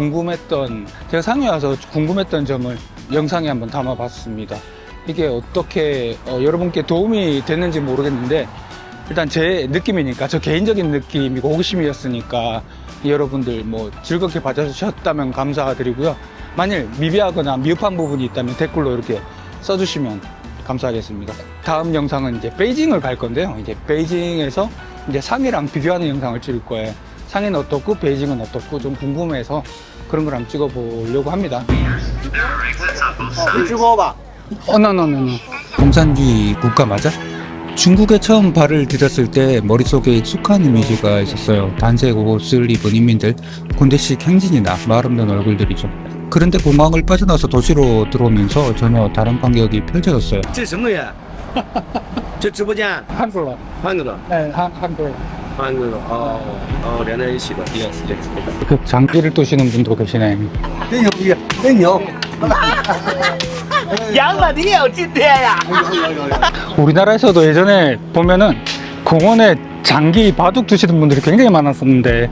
상해에 와서 궁금했던 점을 영상에 한번 담아봤습니다. 이게 어떻게 여러분께 도움이 됐는지 모르겠는데, 일단 제 느낌이니까, 저 개인적인 느낌이고 호기심이었으니까 여러분들 뭐 즐겁게 봐주셨다면 감사드리고요. 만일 미비하거나 미흡한 부분이 있다면 댓글로 이렇게 써주시면 감사하겠습니다. 다음 영상은 이제 베이징을 갈 건데요. 이제 베이징에서 이제 상해랑 비교하는 영상을 찍을 거예요. 상해는 어떻고 베이징은 어떻고 좀 궁금해서 그런 걸 한번 찍어보려고 합니다. no. 공산주의 국가 맞아? 중국에 처음 발을 디뎠을 때 머릿속에 익숙한 이미지가 있었어요. 단색 옷을 입은 인민들, 군대식 행진이나 말 없는 얼굴들이죠. 그런데 공항을 빠져나서 도시로 들어오면서 전혀 다른 광경이 펼쳐졌어요. 这什么呀？这直播间 한글로. 한글로 네, 한글로. 한글로连在一起的。그 장기를 뜨시는 분도 계시네. 真牛！ 杨哥，你也有今天呀？ 우리나라에서도 예전에 보면은 공원에 장기 바둑 두시는 분들이 굉장히 많았었는데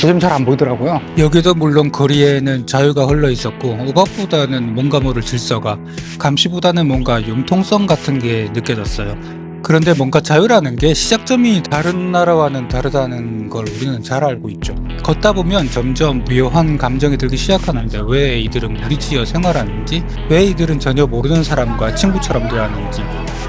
요즘 잘 안 보이더라고요. 여기도 물론 거리에는 자유가 흘러 있었고, 억압보다는 뭔가 모를 질서가, 감시보다는 뭔가 융통성 같은 게 느껴졌어요. 그런데 뭔가 자유라는 게 시작점이 다른 나라와는 다르다는 걸 우리는 잘 알고 있죠. 걷다 보면 점점 묘한 감정이 들기 시작하는데, 왜 이들은 무리지어 생활하는지, 왜 이들은 전혀 모르는 사람과 친구처럼 대하는지,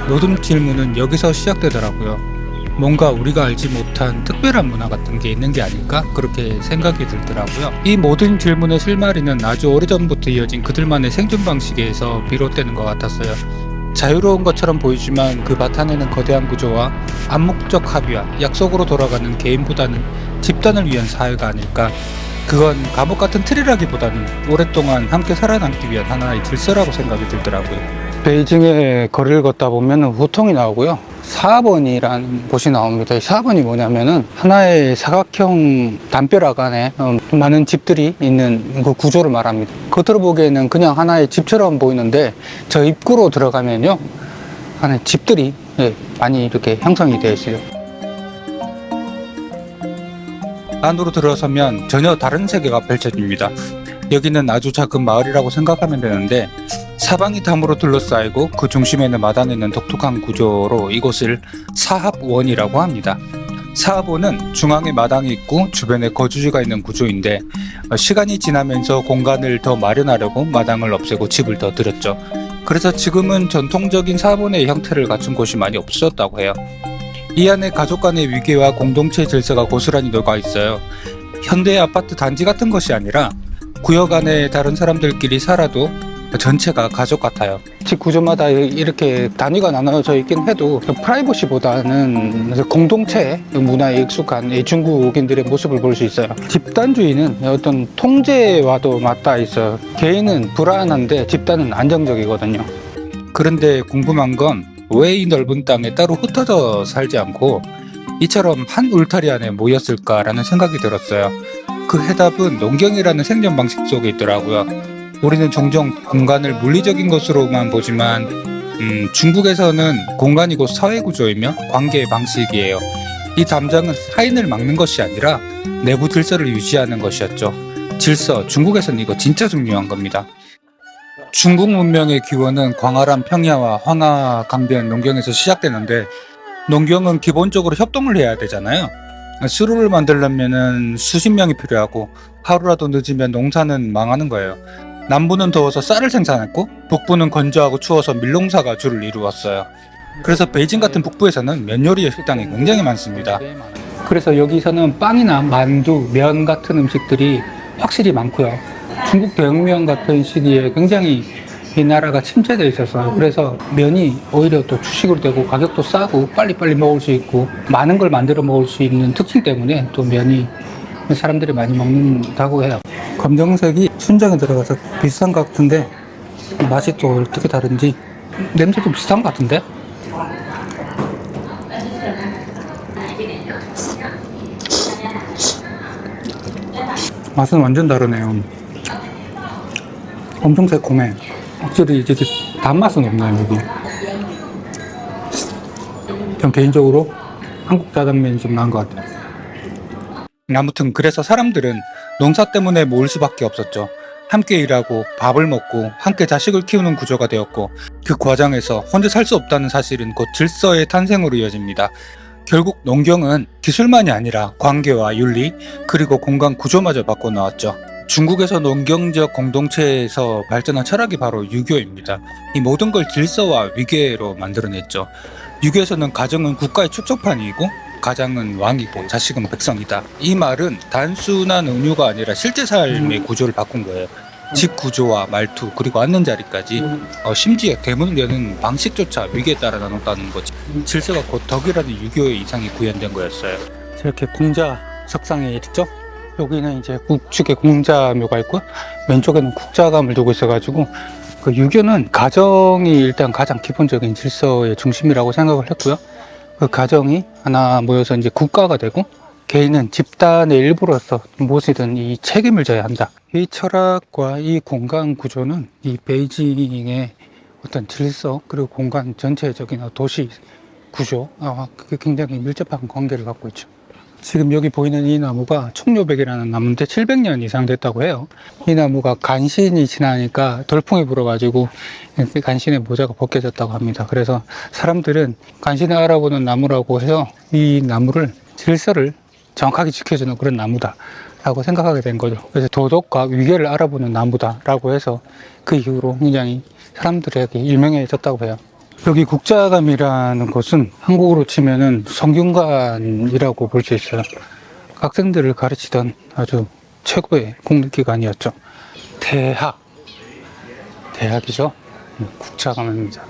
모든 질문은 여기서 시작되더라고요. 뭔가 우리가 알지 못한 특별한 문화 같은 게 있는 게 아닐까? 그렇게 생각이 들더라고요. 이 모든 질문의 실마리는 아주 오래전부터 이어진 그들만의 생존 방식에서 비롯되는 것 같았어요. 자유로운 것처럼 보이지만 그 바탕에는 거대한 구조와 암묵적 합의와 약속으로 돌아가는 개인보다는 집단을 위한 사회가 아닐까. 그건 감옥 같은 틀이라기보다는 오랫동안 함께 살아남기 위한 하나의 질서라고 생각이 들더라고요. 베이징의 거리를 걷다 보면 후통이 나오고요. 4번이라는 곳이 나옵니다. 4번이 뭐냐면은 하나의 사각형 담벼락 안에 많은 집들이 있는 그 구조를 말합니다. 겉으로 보기에는 그냥 하나의 집처럼 보이는데, 저 입구로 들어가면요, 하나의 집들이 많이 이렇게 형성이 되어 있어요. 안으로 들어서면 전혀 다른 세계가 펼쳐집니다. 여기는 아주 작은 마을이라고 생각하면 되는데 사방이 담으로 둘러싸이고 그 중심에는 마당이 있는 독특한 구조로 이곳을 사합원이라고 합니다. 사합원은 중앙에 마당이 있고 주변에 거주지가 있는 구조인데 시간이 지나면서 공간을 더 마련하려고 마당을 없애고 집을 더 들였죠. 그래서 지금은 전통적인 사합원의 형태를 갖춘 곳이 많이 없어졌다고 해요. 이 안에 가족 간의 위계와 공동체 질서가 고스란히 녹아 있어요. 현대 아파트 단지 같은 것이 아니라 구역 안에 다른 사람들끼리 살아도 전체가 가족 같아요. 집 구조마다 이렇게 단위가 나눠져 있긴 해도 프라이버시보다는 공동체 문화에 익숙한 이 중국인들의 모습을 볼 수 있어요. 집단주의는 어떤 통제와도 맞닿아 있어요. 개인은 불안한데 집단은 안정적이거든요. 그런데 궁금한 건 왜 이 넓은 땅에 따로 흩어져 살지 않고 이처럼 한 울타리 안에 모였을까라는 생각이 들었어요. 그 해답은 농경이라는 생존 방식 속에 있더라고요. 우리는 종종 공간을 물리적인 것으로만 보지만 중국에서는 공간이 곧 사회구조이며 관계의 방식이에요. 이 담장은 타인을 막는 것이 아니라 내부 질서를 유지하는 것이었죠. 질서, 중국에서는 이거 진짜 중요한 겁니다. 중국 문명의 기원은 광활한 평야와 황하, 강변, 농경에서 시작되는데 농경은 기본적으로 협동을 해야 되잖아요. 수로를 만들려면 수십 명이 필요하고 하루라도 늦으면 농사는 망하는 거예요. 남부는 더워서 쌀을 생산했고 북부는 건조하고 추워서 밀농사가 주를 이루었어요. 그래서 베이징 같은 북부에서는 면 요리의 식당이 굉장히 많습니다. 그래서 여기서는 빵이나 만두, 면 같은 음식들이 확실히 많고요. 중국 대혁명 같은 시기에 굉장히 이 나라가 침체되어 있었어요. 그래서 면이 오히려 또 주식으로 되고 가격도 싸고 빨리빨리 먹을 수 있고 많은 걸 만들어 먹을 수 있는 특징 때문에 또 면이 사람들이 많이 먹는다고 해요. 검정색이 춘장에 들어가서 비싼 것 같은데 맛이 또 어떻게 다른지 냄새도 비슷한 것 같은데? 맛은 완전 다르네요. 엄청 새콤해. 확실히 이제 단맛은 없나요, 여기? 전 개인적으로 한국 짜장면이 좀 나은 것 같아요. 아무튼 그래서 사람들은 농사 때문에 모일 수밖에 없었죠. 함께 일하고 밥을 먹고 함께 자식을 키우는 구조가 되었고 그 과정에서 혼자 살 수 없다는 사실은 곧 질서의 탄생으로 이어집니다. 결국 농경은 기술만이 아니라 관계와 윤리 그리고 공간 구조마저 바꿔놓았죠. 중국에서 농경적 공동체에서 발전한 철학이 바로 유교입니다. 이 모든 걸 질서와 위계로 만들어냈죠. 유교에서는 가정은 국가의 축적판이고 가장은 왕이고 자식은 백성이다. 이 말은 단순한 은유가 아니라 실제 삶의 구조를 바꾼 거예요. 집 구조와 말투 그리고 앉는 자리까지 심지어 대문을 여는 방식조차 위계에 따라 나눴다는 거지. 질서가 곧 덕이라는 유교의 이상이 구현된 거였어요. 저렇게 공자 석상에 있죠? 여기는 이제 우측에 공자묘가 있고 왼쪽에는 국자감을 두고 있어가지고 그 유교는 가정이 일단 가장 기본적인 질서의 중심이라고 생각을 했고요. 그 가정이 하나 모여서 이제 국가가 되고 개인은 집단의 일부로서 무엇이든 이 책임을 져야 한다. 이 철학과 이 공간 구조는 이 베이징의 어떤 질서 그리고 공간 전체적인 도시 구조 그게 굉장히 밀접한 관계를 갖고 있죠. 지금 여기 보이는 이 나무가 청료백이라는 나무인데 700년 이상 됐다고 해요. 이 나무가 간신이 지나니까 돌풍이 불어가지고 간신의 모자가 벗겨졌다고 합니다. 그래서 사람들은 간신을 알아보는 나무라고 해서 이 나무를 질서를 정확하게 지켜주는 그런 나무다 라고 생각하게 된 거죠. 그래서 도덕과 위계를 알아보는 나무다 라고 해서 그 이후로 굉장히 사람들에게 유명해졌다고 해요. 여기 국자감이라는 곳은 한국으로 치면은 성균관이라고 볼 수 있어요. 학생들을 가르치던 아주 최고의 공립기관이었죠. 대학이죠. 국자감입니다.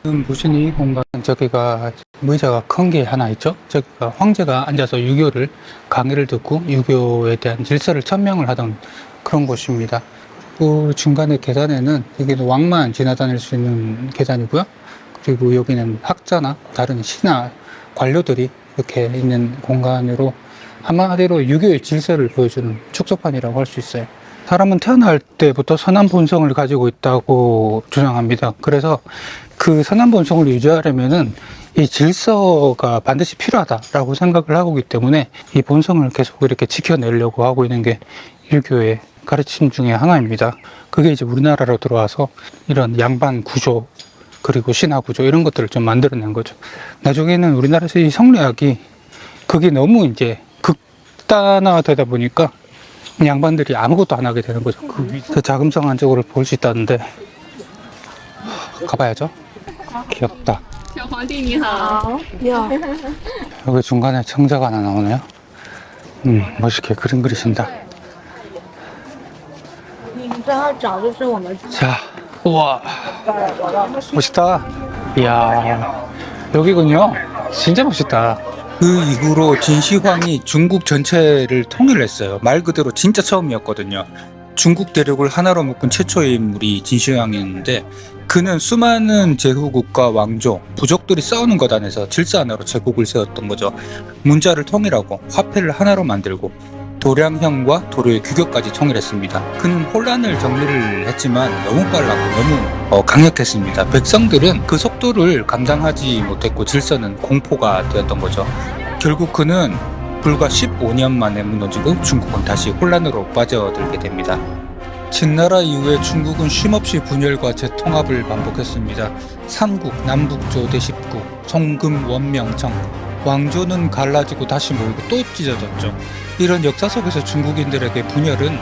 지금 보시는 이 공간, 저기가 의자가 큰 게 하나 있죠. 저기가 황제가 앉아서 유교를 강의를 듣고 유교에 대한 질서를 천명을 하던 그런 곳입니다. 그 중간에 계단에는 여기는 왕만 지나다닐 수 있는 계단이고요. 그리고 여기는 학자나 다른 신하 관료들이 이렇게 있는 공간으로 한마디로 유교의 질서를 보여주는 축소판이라고 할 수 있어요. 사람은 태어날 때부터 선한 본성을 가지고 있다고 주장합니다. 그래서 그 선한 본성을 유지하려면은 이 질서가 반드시 필요하다라고 생각을 하고 있기 때문에 이 본성을 계속 이렇게 지켜내려고 하고 있는 게 일교의 가르침 중에 하나입니다. 그게 이제 우리나라로 들어와서 이런 양반 구조 그리고 신화 구조 이런 것들을 좀 만들어낸 거죠. 나중에는 우리나라에서 이 성리학이 그게 너무 이제 극단화되다 보니까 양반들이 아무것도 안 하게 되는 거죠. 그 자금성 안쪽으로 볼 수 있다는데 가봐야죠. 귀엽다. 여기 중간에 청자가 하나 나오네요. 멋있게 그림 그리신다. 자, 우와, 멋있다. 이야, 여기군요. 진짜 멋있다. 그 이후로 진시황이 중국 전체를 통일했어요. 말 그대로 진짜 처음이었거든요. 중국 대륙을 하나로 묶은 최초의 인물이 진시황이었는데 그는 수많은 제후국과 왕조, 부족들이 싸우는 것 안에서 질서 하나로 제국을 세웠던 거죠. 문자를 통일하고 화폐를 하나로 만들고 도량형과 도료의 규격까지 통일했습니다. 그는 혼란을 정리를 했지만 너무 빨랐고 너무 강력했습니다. 백성들은 그 속도를 감당하지 못했고 질서는 공포가 되었던 거죠. 결국 그는 불과 15년 만에 무너지고 중국은 다시 혼란으로 빠져들게 됩니다. 진나라 이후에 중국은 쉼없이 분열과 재통합을 반복했습니다. 삼국, 남북조, 대십국, 송금, 원명, 정, 왕조는 갈라지고 다시 모이고 또 찢어졌죠. 이런 역사 속에서 중국인들에게 분열은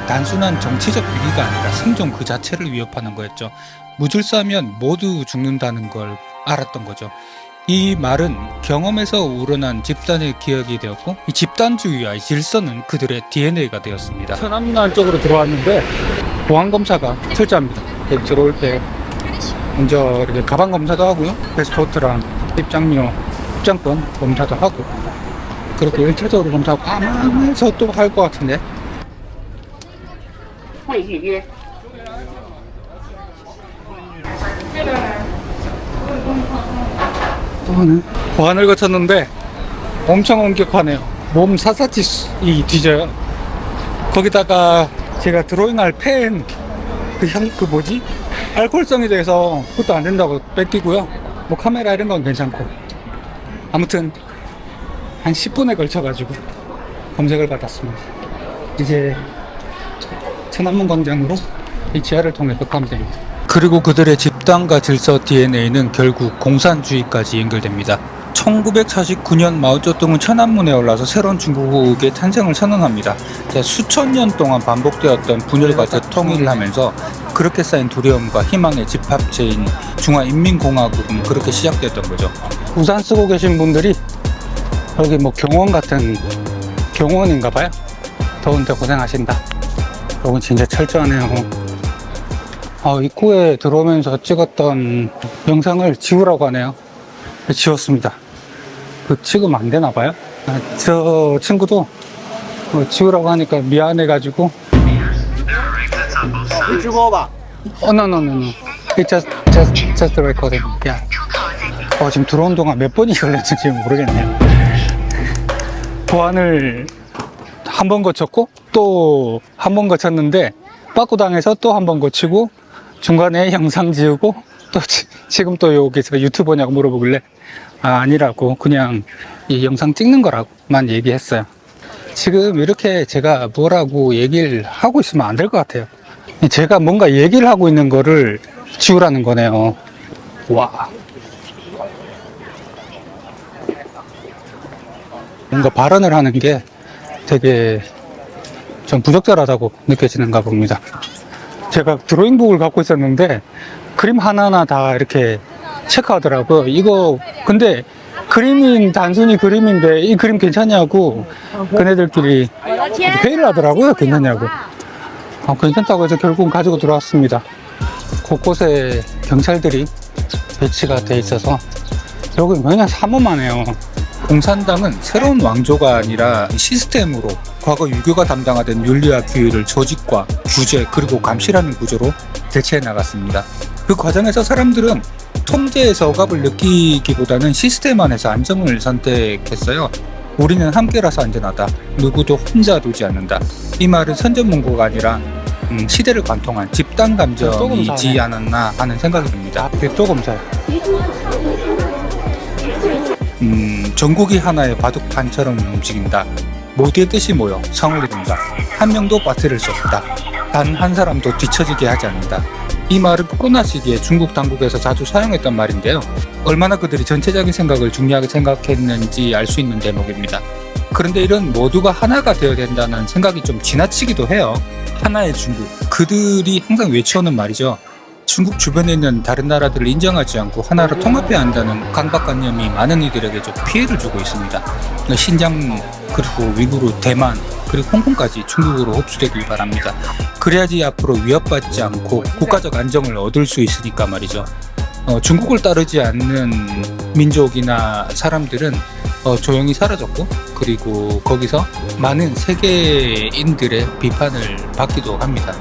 단순한 정치적 위기가 아니라 생존 그 자체를 위협하는 거였죠. 무질서하면 모두 죽는다는 걸 알았던 거죠. 이 말은 경험에서 우러난 집단의 기억이 되었고 이 집단주의와 이 질서는 그들의 DNA가 되었습니다. 천안문 쪽으로 들어왔는데 보안검사가 철저합니다. 들어올 때 먼저 이렇게 가방 검사도 하고요. 패스포트랑 입장료, 입장권 검사도 하고 그렇게 1차적으로 검사하고 아마에서 또 할 것 같은데 보안을 거쳤는데 엄청 엄격하네요. 몸 샅샅이 뒤져요. 거기다가 제가 드로잉할 펜 그 뭐지? 알코올성에 대해서 그것도 안 된다고 뺏기고요. 뭐 카메라 이런 건 괜찮고 아무튼 한 10분에 걸쳐가지고 검색을 받았습니다. 이제 천안문 광장으로 이 지하를 통해서 가면 됩니다. 그리고 그들의 집단과 질서 DNA는 결국 공산주의까지 연결됩니다. 1949년 마오쩌둥은 천안문에 올라서 새로운 중국의 탄생을 선언합니다. 수천 년 동안 반복되었던 분열과 재통일을 하면서 그렇게 쌓인 두려움과 희망의 집합체인 중화인민공화국은 그렇게 시작됐던 거죠. 우산 쓰고 계신 분들이 여기 뭐 경원 같은 경원인가 봐요. 더운데 고생하신다. 여긴 진짜 철저하네요. 입구에 들어오면서 찍었던 영상을 지우라고 하네요. 지웠습니다. 지우면 안 되나 봐요. 저 친구도 지우라고 하니까 미안해가지고. No. It's just recording. Yeah. 지금 들어온 동안 몇 번이 걸렸는지 모르겠네요. 보안을 한 번 거쳤고 또 한 번 거쳤는데 빠꾸당해서 또 한 번 거치고 중간에 영상 지우고 또 지금 또 여기서 유튜버냐고 물어보길래 아니라고 그냥 이 영상 찍는 거라고만 얘기했어요. 지금 이렇게 제가 뭐라고 얘기를 하고 있으면 안 될 것 같아요. 제가 뭔가 얘기를 하고 있는 거를 지우라는 거네요. 와, 뭔가 발언을 하는 게 되게 좀 부적절하다고 느껴지는가 봅니다. 제가 드로잉북을 갖고 있었는데 그림 하나하나 다 이렇게 체크하더라고요. 이거 근데 그림은 단순히 그림인데 이 그림 괜찮냐고 그네들끼리 회의를 하더라고요. 괜찮냐고. 괜찮다고 해서 결국은 가지고 들어왔습니다. 곳곳에 경찰들이 배치가 돼 있어서 여기 그냥 사모만 해요. 공산당은 새로운 왕조가 아니라 시스템으로 과거 유교가 담당하던 윤리와 규율을 조직과 규제 그리고 감시라는 구조로 대체해 나갔습니다. 그 과정에서 사람들은 통제에서 억압을 느끼기보다는 시스템 안에서 안정을 선택했어요. 우리는 함께라서 안전하다. 누구도 혼자 두지 않는다. 이 말은 선전문고가 아니라 시대를 관통한 집단 감정이지 않았나 하는 생각이 듭니다. 또 검사요. 전국이 하나의 바둑판처럼 움직인다. 모두의 뜻이 모여 성을 이룬다. 한 명도 빠뜨릴 수 없다. 단 한 사람도 뒤처지게 하지 않는다. 이 말은 코로나 시기에 중국 당국에서 자주 사용했던 말인데요. 얼마나 그들이 전체적인 생각을 중요하게 생각했는지 알 수 있는 대목입니다. 그런데 이런 모두가 하나가 되어야 된다는 생각이 좀 지나치기도 해요. 하나의 중국. 그들이 항상 외쳐오는 말이죠. 중국 주변에 있는 다른 나라들을 인정하지 않고 하나로 통합해야 한다는 강박관념이 많은 이들에게 좀 피해를 주고 있습니다. 신장, 그리고 위구르, 대만, 그리고 홍콩까지 중국으로 흡수되길 바랍니다. 그래야지 앞으로 위협받지 않고 국가적 안정을 얻을 수 있으니까 말이죠. 중국을 따르지 않는 민족이나 사람들은 조용히 사라졌고, 그리고 거기서 많은 세계인들의 비판을 받기도 합니다.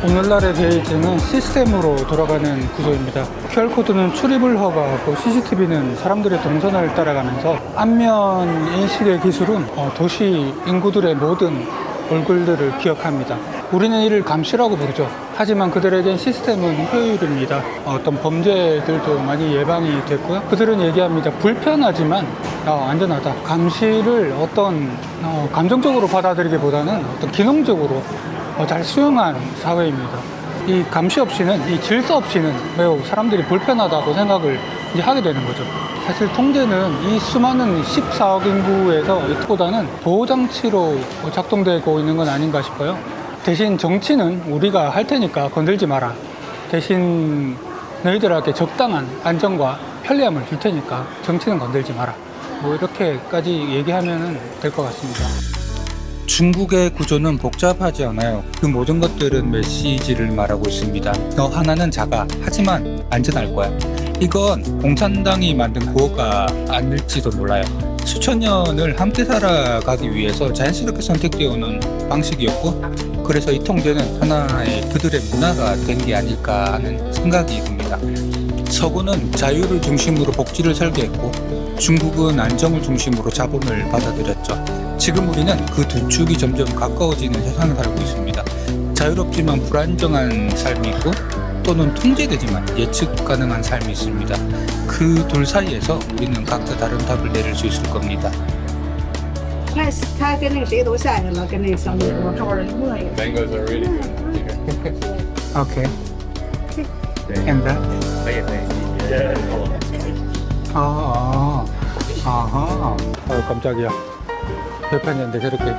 오늘날의 베이징은 시스템으로 돌아가는 구조입니다. QR코드는 출입을 허가하고 CCTV는 사람들의 동선을 따라가면서 안면 인식의 기술은 도시 인구들의 모든 얼굴들을 기억합니다. 우리는 이를 감시라고 부르죠. 하지만 그들에겐 시스템은 효율입니다. 어떤 범죄들도 많이 예방이 됐고요. 그들은 얘기합니다. 불편하지만 안전하다. 감시를 어떤 감정적으로 받아들이기보다는 어떤 기능적으로 잘 수용한 사회입니다. 이 감시 없이는, 이 질서 없이는 매우 사람들이 불편하다고 생각을 이제 하게 되는 거죠. 사실 통제는 이 수많은 14억 인구에서 보다는 보호장치로 작동되고 있는 건 아닌가 싶어요. 대신 정치는 우리가 할 테니까 건들지 마라. 대신 너희들에게 적당한 안정과 편리함을 줄 테니까 정치는 건들지 마라. 뭐 이렇게까지 얘기하면 될 것 같습니다. 중국의 구조는 복잡하지 않아요. 그 모든 것들은 메시지를 말하고 있습니다. 너 하나는 작아. 하지만 안전할 거야. 이건 공산당이 만든 구호가 아닐지도 몰라요. 수천 년을 함께 살아가기 위해서 자연스럽게 선택되어 오는 방식이었고, 그래서 이 통제는 하나의 그들의 문화가 된 게 아닐까 하는 생각이 듭니다. 서구는 자유를 중심으로 복지를 설계했고, 중국은 안정을 중심으로 자본을 받아들였죠. 지금 우리는 그 두 축이 점점 가까워지는 세상에 살고 있습니다. 자유롭지만 불안정한 삶이 있고, 또는 통제되지만 예측 가능한 삶이 있습니다. 그 둘 사이에서 우리는 각자 다른 답을 내릴 수 있을 겁니다. 那他跟那个谁都下去了，跟那个小女说。 Mangoes are really good. Okay. And that? 아하. 깜짝이야. 옆에는데 저렇게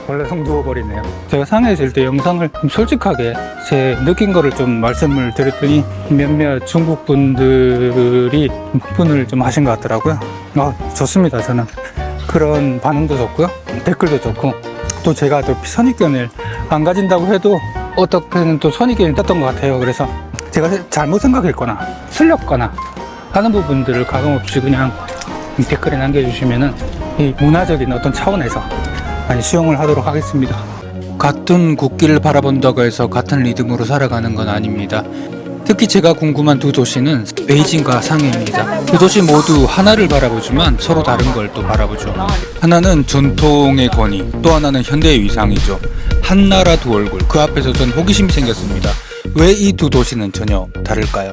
벌레성 누워버리네요. 제가 상해에 있을 때 영상을 좀 솔직하게 제 느낀 거를 좀 말씀을 드렸더니 몇몇 중국 분들이 분을 좀 하신 것 같더라고요. 좋습니다. 저는 그런 반응도 좋고요, 댓글도 좋고, 또 제가 또 선입견을 안 가진다고 해도 어떻게는 또 선입견이 떴던 것 같아요. 그래서 제가 잘못 생각했거나 틀렸거나 하는 부분들을 가감없이 그냥 댓글에 남겨주시면은 이 문화적인 어떤 차원에서 많이 수용을 하도록 하겠습니다. 같은 국기를 바라본다고 해서 같은 리듬으로 살아가는 건 아닙니다. 특히 제가 궁금한 두 도시는 베이징과 상해입니다. 두 도시 모두 하나를 바라보지만 서로 다른 걸 또 바라보죠. 하나는 전통의 권위, 또 하나는 현대의 위상이죠. 한 나라 두 얼굴, 그 앞에서 전 호기심이 생겼습니다. 왜 이 두 도시는 전혀 다를까요?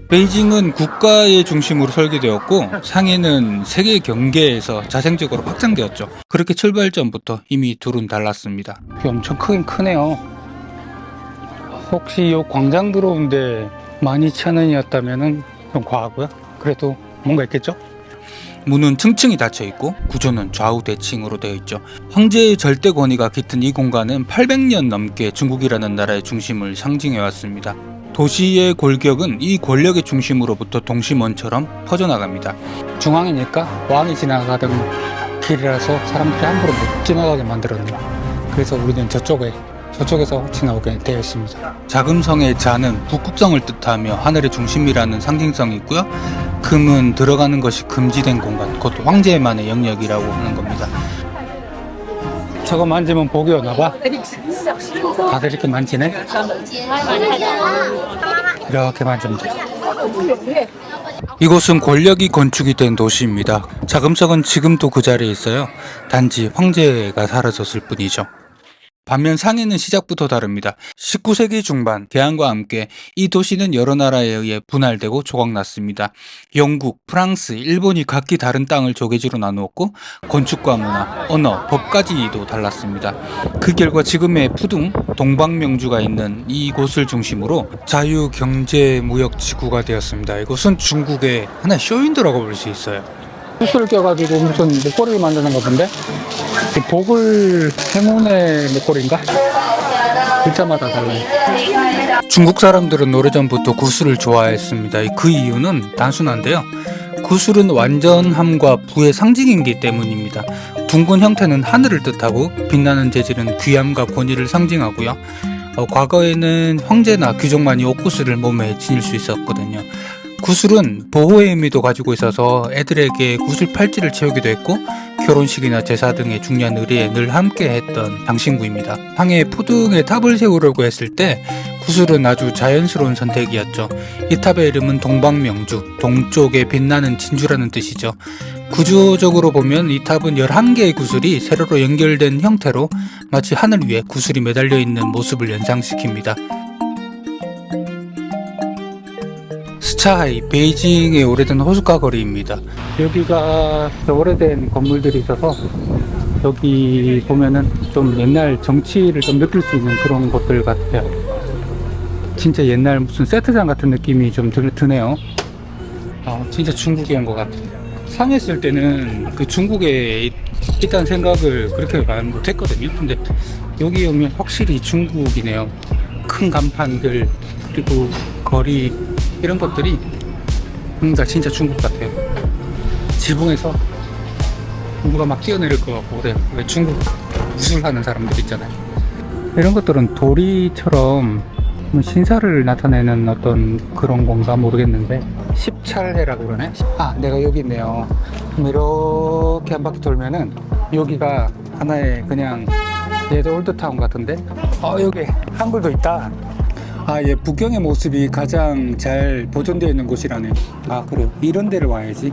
베이징은 국가의 중심으로 설계되었고, 상해는 세계 경계에서 자생적으로 확장되었죠. 그렇게 출발점부터 이미 둘은 달랐습니다. 엄청 크긴 크네요. 혹시 이 광장 들어오는데 12,000원이었다면 좀 과하고요. 그래도 뭔가 있겠죠? 문은 층층이 닫혀 있고 구조는 좌우 대칭으로 되어 있죠. 황제의 절대 권위가 깃든 이 공간은 800년 넘게 중국이라는 나라의 중심을 상징해 왔습니다. 도시의 골격은 이 권력의 중심으로부터 동심원처럼 퍼져나갑니다. 중앙이니까 왕이 지나가던 길이라서 사람들이 함부로 못 지나가게 만들었네요. 그래서 우리는 저쪽에서 지나오게 되어 있습니다. 자금성의 자는 북극성을 뜻하며 하늘의 중심이라는 상징성이 있고요. 금은 들어가는 것이 금지된 공간, 그것도 황제만의 영역이라고 하는 겁니다. 저거 만지면 복이 오나봐. 다들 이렇게 만지네. 이렇게 만지면 돼. 이곳은 권력이 건축이 된 도시입니다. 자금성은 지금도 그 자리에 있어요. 단지 황제가 사라졌을 뿐이죠. 반면 상해는 시작부터 다릅니다. 19세기 중반 개항과 함께 이 도시는 여러 나라에 의해 분할되고 조각났습니다. 영국, 프랑스, 일본이 각기 다른 땅을 조개지로 나누었고 건축과 문화, 언어, 법까지도 달랐습니다. 그 결과 지금의 푸둥, 동방명주가 있는 이곳을 중심으로 자유경제무역지구가 되었습니다. 이곳은 중국의 하나의 쇼윈도라고 볼 수 있어요. 숯을 껴가지고 무슨 목걸이를 만드는 거 본데? 보글 행운의 목걸이인가? 글자마다 달라요. 중국 사람들은 오래전부터 구슬을 좋아했습니다. 그 이유는 단순한데요. 구슬은 완전함과 부의 상징이기 때문입니다. 둥근 형태는 하늘을 뜻하고 빛나는 재질은 귀함과 권위를 상징하고요. 과거에는 황제나 귀족만이 옷구슬을 몸에 지닐 수 있었거든요. 구슬은 보호의 의미도 가지고 있어서 애들에게 구슬 팔찌를 채우기도 했고 결혼식이나 제사 등의 중요한 의례에 늘 함께 했던 장신구입니다. 상해 푸둥에 탑을 세우려고 했을 때 구슬은 아주 자연스러운 선택이었죠. 이 탑의 이름은 동방명주, 동쪽에 빛나는 진주라는 뜻이죠. 구조적으로 보면 이 탑은 11개의 구슬이 세로로 연결된 형태로 마치 하늘 위에 구슬이 매달려 있는 모습을 연상시킵니다. 스차하이, 베이징의 오래된 호숫가 거리입니다. 여기가 오래된 건물들이 있어서 여기 보면은 좀 옛날 정치를 좀 느낄 수 있는 그런 곳들 같아요. 진짜 옛날 무슨 세트장 같은 느낌이 좀 드네요. 진짜 중국에 온 것 같아요. 상해 있을 때는 그 중국에 있다는 생각을 그렇게 많이 못했거든요. 근데 여기 오면 확실히 중국이네요. 큰 간판들 그리고 거리 이런 것들이 다 진짜 중국 같아요. 지붕에서 누가 막 뛰어내릴 것 같고 그래요. 왜 중국 무술하는 사람들 있잖아요. 이런 것들은 도리처럼 신사를 나타내는 어떤 그런 건가 모르겠는데 십찰해라고 그러네. 내가 여기 있네요. 그럼 이렇게 한 바퀴 돌면은 여기가 하나의 그냥 얘도 올드타운 같은데 여기 한글도 있다. 북경의 모습이 가장 잘 보존되어 있는 곳이라네. 그래요. 이런 데를 와야지.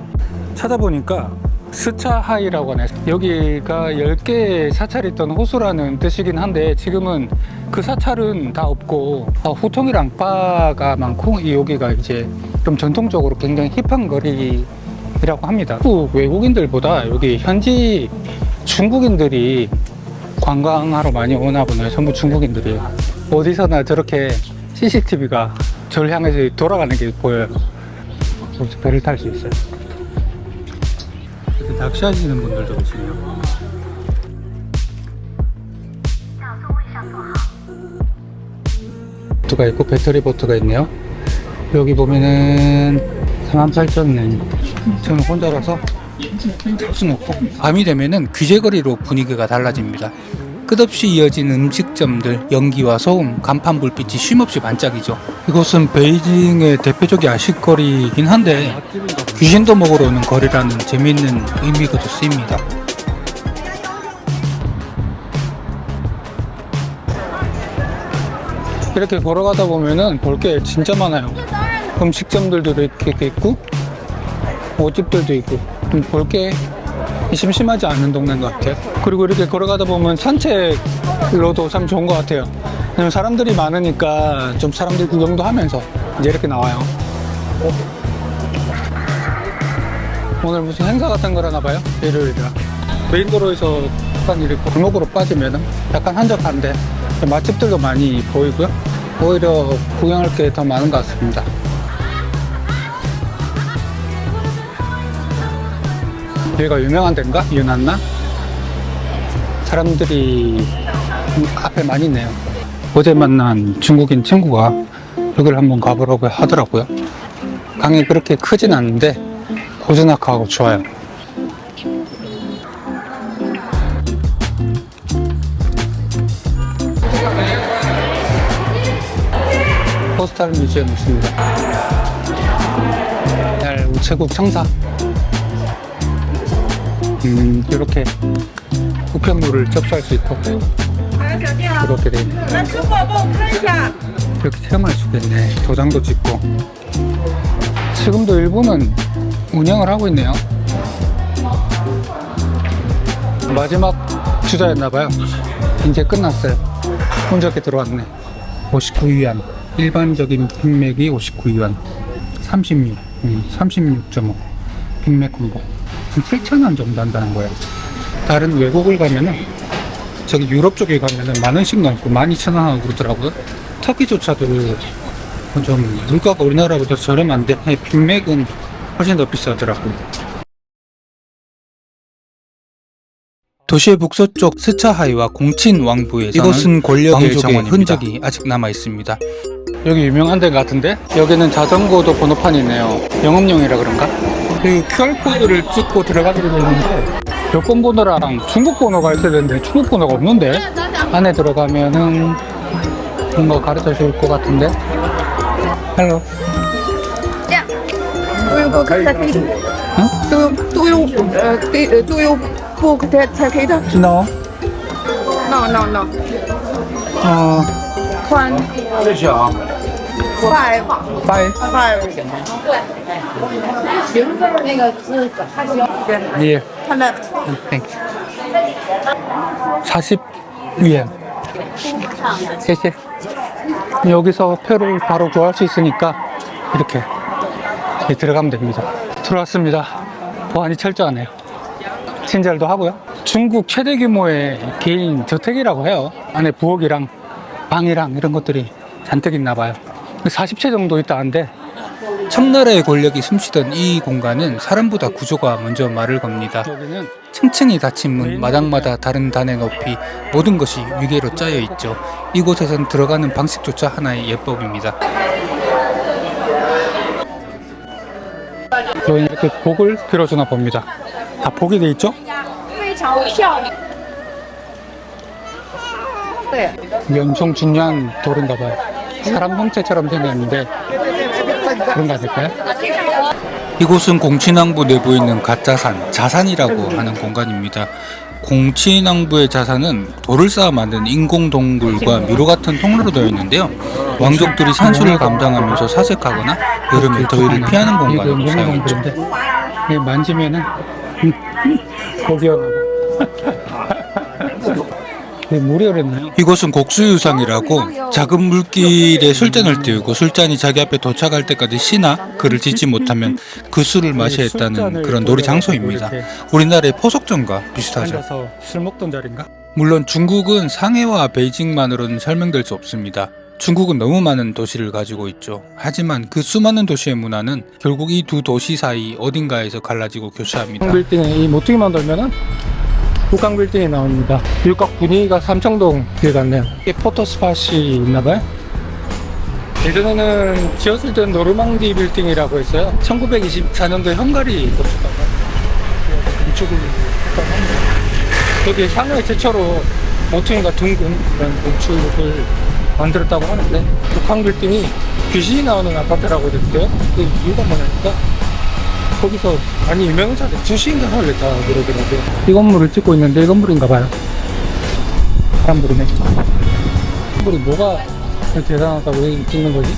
찾아보니까 스차하이라고 하네. 여기가 10개의 사찰이 있던 호수라는 뜻이긴 한데 지금은 그 사찰은 다 없고 후통이랑 바가 많고 여기가 이제 좀 전통적으로 굉장히 힙한 거리라고 합니다. 외국인들보다 여기 현지 중국인들이 관광하러 많이 오나 보네요. 전부 중국인들이에요. 어디서나 저렇게 CCTV가 저를 향해서 돌아가는 게 보여요. 여기서 배를 탈 수 있어요. 이렇게 낚시하시는 분들도 계시네요. 보트가 있고 배터리 보트가 있네요. 여기 보면은 48,000원. 저는 혼자라서 탈 수는 없고 밤이 되면은 귀재거리로 분위기가 달라집니다. 끝없이 이어진 음식점들, 연기와 소음, 간판 불빛이 쉼없이 반짝이죠. 이곳은 베이징의 대표적인 야식거리이긴 한데 귀신도 먹으러 오는 거리라는 재미있는 의미가 있습니다. 이렇게 걸어가다 보면은 볼 게 진짜 많아요. 음식점들도 이렇게 있고 옷집들도 있고 좀 볼 게 심심하지 않은 동네인 것 같아요. 그리고 이렇게 걸어가다 보면 산책로도 참 좋은 것 같아요. 왜냐면 사람들이 많으니까 좀 사람들 구경도 하면서 이제 이렇게 나와요. 오늘 무슨 행사 같은 거라나 봐요. 일요일이라 메인도로에서 약간 이렇게 골목으로 빠지면 약간 한적한데 맛집들도 많이 보이고요. 오히려 구경할 게 더 많은 것 같습니다. 여기가 유명한 데인가? 유난나? 사람들이 앞에 많이 있네요. 어제 만난 중국인 친구가 여기를 한번 가보라고 하더라고요. 강이 그렇게 크진 않은데 고즈넉하고 좋아요. 포스탈 뮤지엄 있습니다. 옛날 우체국 청사. 이렇게 우편물을 접수할 수 있고 이렇게 돼 있네. 이렇게 체험할 수가 있네. 도장도 찍고 지금도 일부는 운영을 하고 있네요. 마지막 주자였나봐요. 이제 끝났어요. 혼자게 들어왔네. 59위안. 일반적인 빅맥이 59위안. 36.5. 빅맥 콤보. 7,000원 정도 한다는 거예요. 다른 외국을 가면은, 저기 유럽 쪽에 가면은 만원씩 넘고 12,000원 하고 그러더라고요. 터키조차도 좀 물가가 우리나라보다 저렴한데, 빅맥은 훨씬 더 비싸더라고요. 도시의 북서쪽 스차하이와 공친 왕부에서는 이곳은 권력의 정원입니다. 흔적이 아직 남아 있습니다. 여기 유명한 데 같은데? 여기는 자전거도 번호판이 있네요. 영업용이라 그런가? 여기 QR코드를 찍고 들어가게 되는데 여권 번호랑 중국 번호가 있어야 되는데 중국 번호가 없는데? 안에 들어가면은 뭔가 가르쳐 줄 것 같은데? 헬로. Do you book the ticket? Do you book the ticket? No. No. 1, 5. 예. Turn left. Thank you. 40위엔.谢谢. 여기서 표를 바로 구할 수 있으니까 이렇게 들어가면 됩니다. 들어왔습니다. 보안이 철저하네요. 친절도 하고요. 중국 최대 규모의 개인 저택이라고 해요. 안에 부엌이랑 방이랑 이런 것들이 잔뜩 있나 봐요. 40채 정도 있다는데 청나라의 권력이 숨쉬던 이 공간은 사람보다 구조가 먼저 말을 겁니다. 여기는 층층이 닫힌 문, 마당마다 다른 단의 높이, 모든 것이 위계로 짜여 있죠. 이곳에선 들어가는 방식조차 하나의 예법입니다. 저희는 이렇게 복을 빌어주나 봅니다. 다 복이 돼 있죠? 非常漂亮。对。 이게 엄청 중요한 돌인가 봐요. 사람 형체처럼 생겼는데 그런 거 아닐까요? 이곳은 공친왕부 내부에 있는 가짜산, 자산이라고 하는 공간입니다. 공친왕부의 자산은 돌을 쌓아 만든 인공동굴과 미로 같은 통로로 되어 있는데요. 왕족들이 산수를 감당하면서 사색하거나 여름에 더위를 피하는 공간으로 사용했죠. 네, 만지면은 거기였나 봐. 네, 물이 흐르나요? 이곳은 곡수유상이라고 작은 물길에 술잔을 띄우고 술잔이 자기 앞에 도착할 때까지 쉬나 그를 짖지 못하면 그 술을 마셔야 했다는 그런 놀이 장소입니다. 우리나라의 포석전과 비슷하죠. 앉아서 술 먹던 자리인가? 물론 중국은 상해와 베이징만으로는 설명될 수 없습니다. 중국은 너무 많은 도시를 가지고 있죠. 하지만 그 수많은 도시의 문화는 결국 이 두 도시 사이 어딘가에서 갈라지고 교차합니다. 빌딩에 이 모퉁이만 돌면은 북강 빌딩이 나옵니다. 육각 분위기가 삼청동 길 같네요. 이게 포토스팟이 있나봐요. 예전에는 지었을 때는 노르망디 빌딩이라고 했어요. 1924년도에 헝가리 건축가가 건축을 했다고 합니다. 여기 상해 최초로 모퉁이가 둥근 그런 건축을 만들었다고 하는데 북한 빌딩이 귀신이 나오는 아파트라고 됐대요. 그 이유가 뭐냐니까 거기서 많이 유명해졌는데 2시인가 하루 다 그러더라고요. 이 건물을 찍고 있는데 이 건물인가 봐요. 사람들이네. 이 건물이 뭐가 대단하다고 찍는 거지?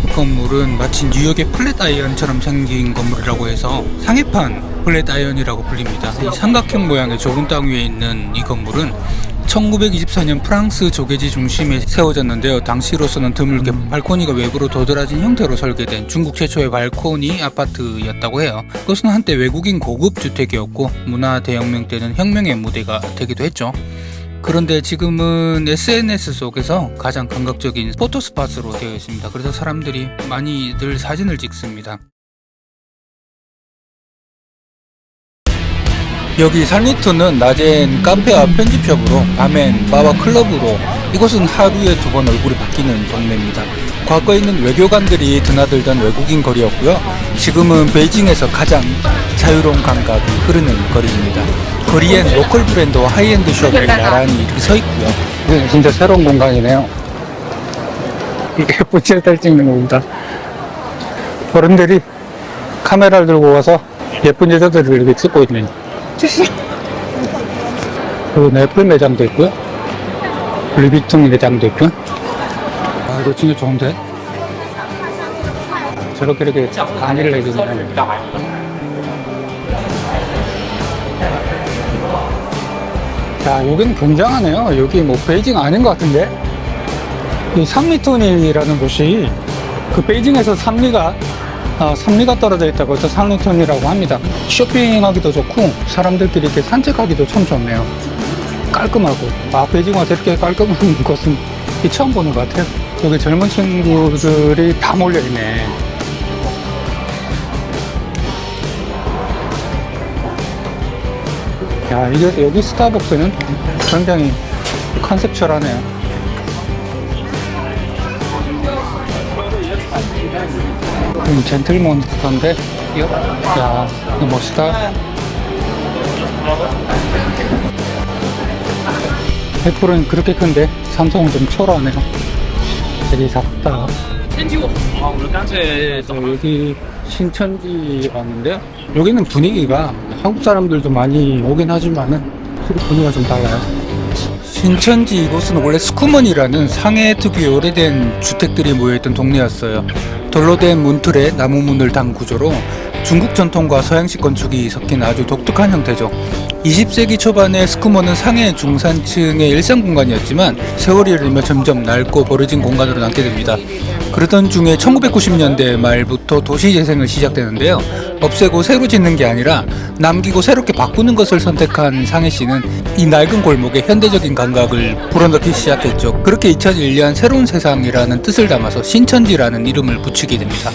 이 건물은 마치 뉴욕의 플랫 아이언처럼 생긴 건물이라고 해서 상해판 플랫 아이언이라고 불립니다. 이 삼각형 모양의 좁은 땅 위에 있는 이 건물은 1924년 프랑스 조개지 중심에 세워졌는데요. 당시로서는 드물게 발코니가 외부로 도드라진 형태로 설계된 중국 최초의 발코니 아파트였다고 해요. 그것은 한때 외국인 고급 주택이었고 문화 대혁명 때는 혁명의 무대가 되기도 했죠. 그런데 지금은 SNS 속에서 가장 감각적인 포토스팟으로 되어 있습니다. 그래서 사람들이 많이들 사진을 찍습니다. 여기 살루트는 낮엔 카페와 편집숍으로, 밤엔 바와 클럽으로, 이곳은 하루에 2번 얼굴이 바뀌는 동네입니다. 과거에 있는 외교관들이 드나들던 외국인 거리였고요. 지금은 베이징에서 가장 자유로운 감각이 흐르는 거리입니다. 거리엔 로컬 브랜드와 하이엔드 숍이 나란히 이렇게 서 있고요. 네, 진짜 새로운 공간이네요. 이게 부채를 찍는 겁니다. 어른들이 카메라를 들고 와서 예쁜 여자들을 이렇게 찍고 있네요. 그리고 애플 매장도 있고요. 루이비통 매장도 있고요. 아, 이거 진짜 좋은데? 저렇게 이렇게 간이를 해주네요. 야, 여기는 굉장하네요. 여기 뭐 베이징 아닌 것 같은데? 이 상리톤이라는 곳이 그 베이징에서 삼리가 떨어져 있다고 해서 상리톤이라고 합니다. 쇼핑하기도 좋고 사람들끼리 이렇게 산책하기도 참 좋네요. 깔끔하고 베이징 와서 이렇게 깔끔한 곳은 처음 보는 것 같아요. 여기 젊은 친구들이 다 몰려있네. 야, 이게 여기 스타벅스는 굉장히 컨셉츄얼하네요. 젠틀몬스터인데, 야, 이거 멋있다. 애플은 그렇게 큰데 삼성은 좀 초라하네요. 되게 작다. 여기 신천지 왔는데요. 여기는 분위기가 한국 사람들도 많이 오긴 하지만은 분위기가 좀 달라요. 신천지 이곳은 원래 스쿠먼이라는 상해 특유의 오래된 주택들이 모여있던 동네였어요. 돌로 된 문틀에 나무 문을 단 구조로 중국 전통과 서양식 건축이 섞인 아주 독특한 형태죠. 20세기 초반에 스쿠먼은 상해 중산층의 일상 공간이었지만 세월이 흐르며 점점 낡고 버려진 공간으로 남게 됩니다. 그러던 중에 1990년대 말부터 도시 재생을 시작되는데요. 없애고 새로 짓는 게 아니라 남기고 새롭게 바꾸는 것을 선택한 상해시는 이 낡은 골목에 현대적인 감각을 불어넣기 시작했죠. 그렇게 2001년 새로운 세상이라는 뜻을 담아서 신천지라는 이름을 붙이게 됩니다.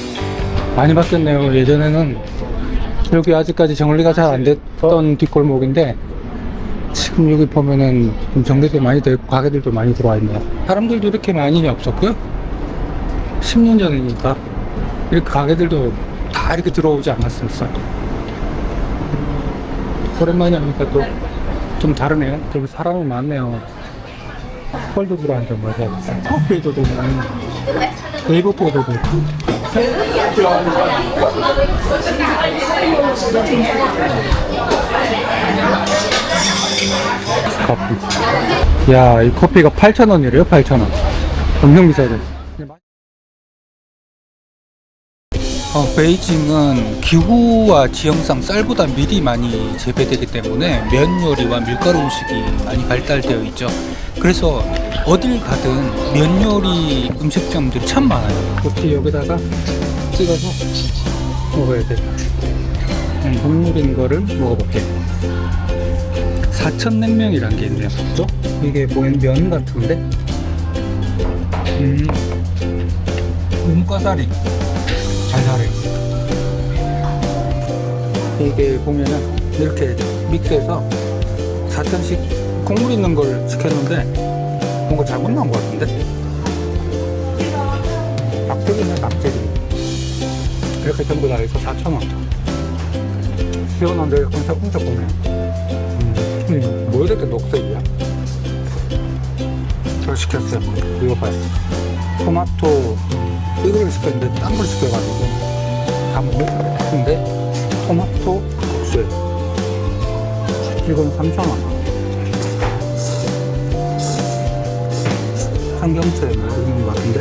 많이 바뀌었네요. 예전에는 여기 아직까지 정리가 잘 안 됐던 뒷골목인데 지금 여기 보면은 좀 정리도 많이 되고 가게들도 많이 들어와 있네요. 사람들도 이렇게 많이 없었고요. 10년 전이니까 이렇게 가게들도 다 이렇게 들어오지 않았었어요. 오랜만에 하니까 또 좀 다르네요. 여기 사람이 많네요. 펄도 들어앉아 맞아요. 커피도 되고 네이버 페이도 되고. 커피. 야, 이 커피가 8,000원이래요. 8,000원. 엄청 비싸죠. 베이징은 기후와 지형상 쌀보다 밀이 많이 재배되기 때문에 면 요리와 밀가루 음식이 많이 발달되어 있죠. 그래서 어딜 가든 면 요리 음식점들이 참 많아요. 역시 여기다가 찍어서 먹어야 돼. 국물인 거를 먹어볼게. 사천냉면이란 게 있네요. 그죠? 이게 면 같은데? 눈가사리 달달해. 이게 보면은 이렇게 믹스해서 4천씩 국물 있는 걸 시켰는데 뭔가 잘못 나온 것 같은데? 낙지네, 낙지. 이렇게 전부 다 해서 4,000원. 시원한데 약간 새콤새콤해. 뭐 이렇게 녹색이야? 저걸 시켰어요. 이거 봐요. 토마토 이걸 시켰는데 딴 걸 시켜가지고 다 먹을 것 같은데 토마토 국수예요. 이건 3,000원. 삼겹살 먹는 것 같은데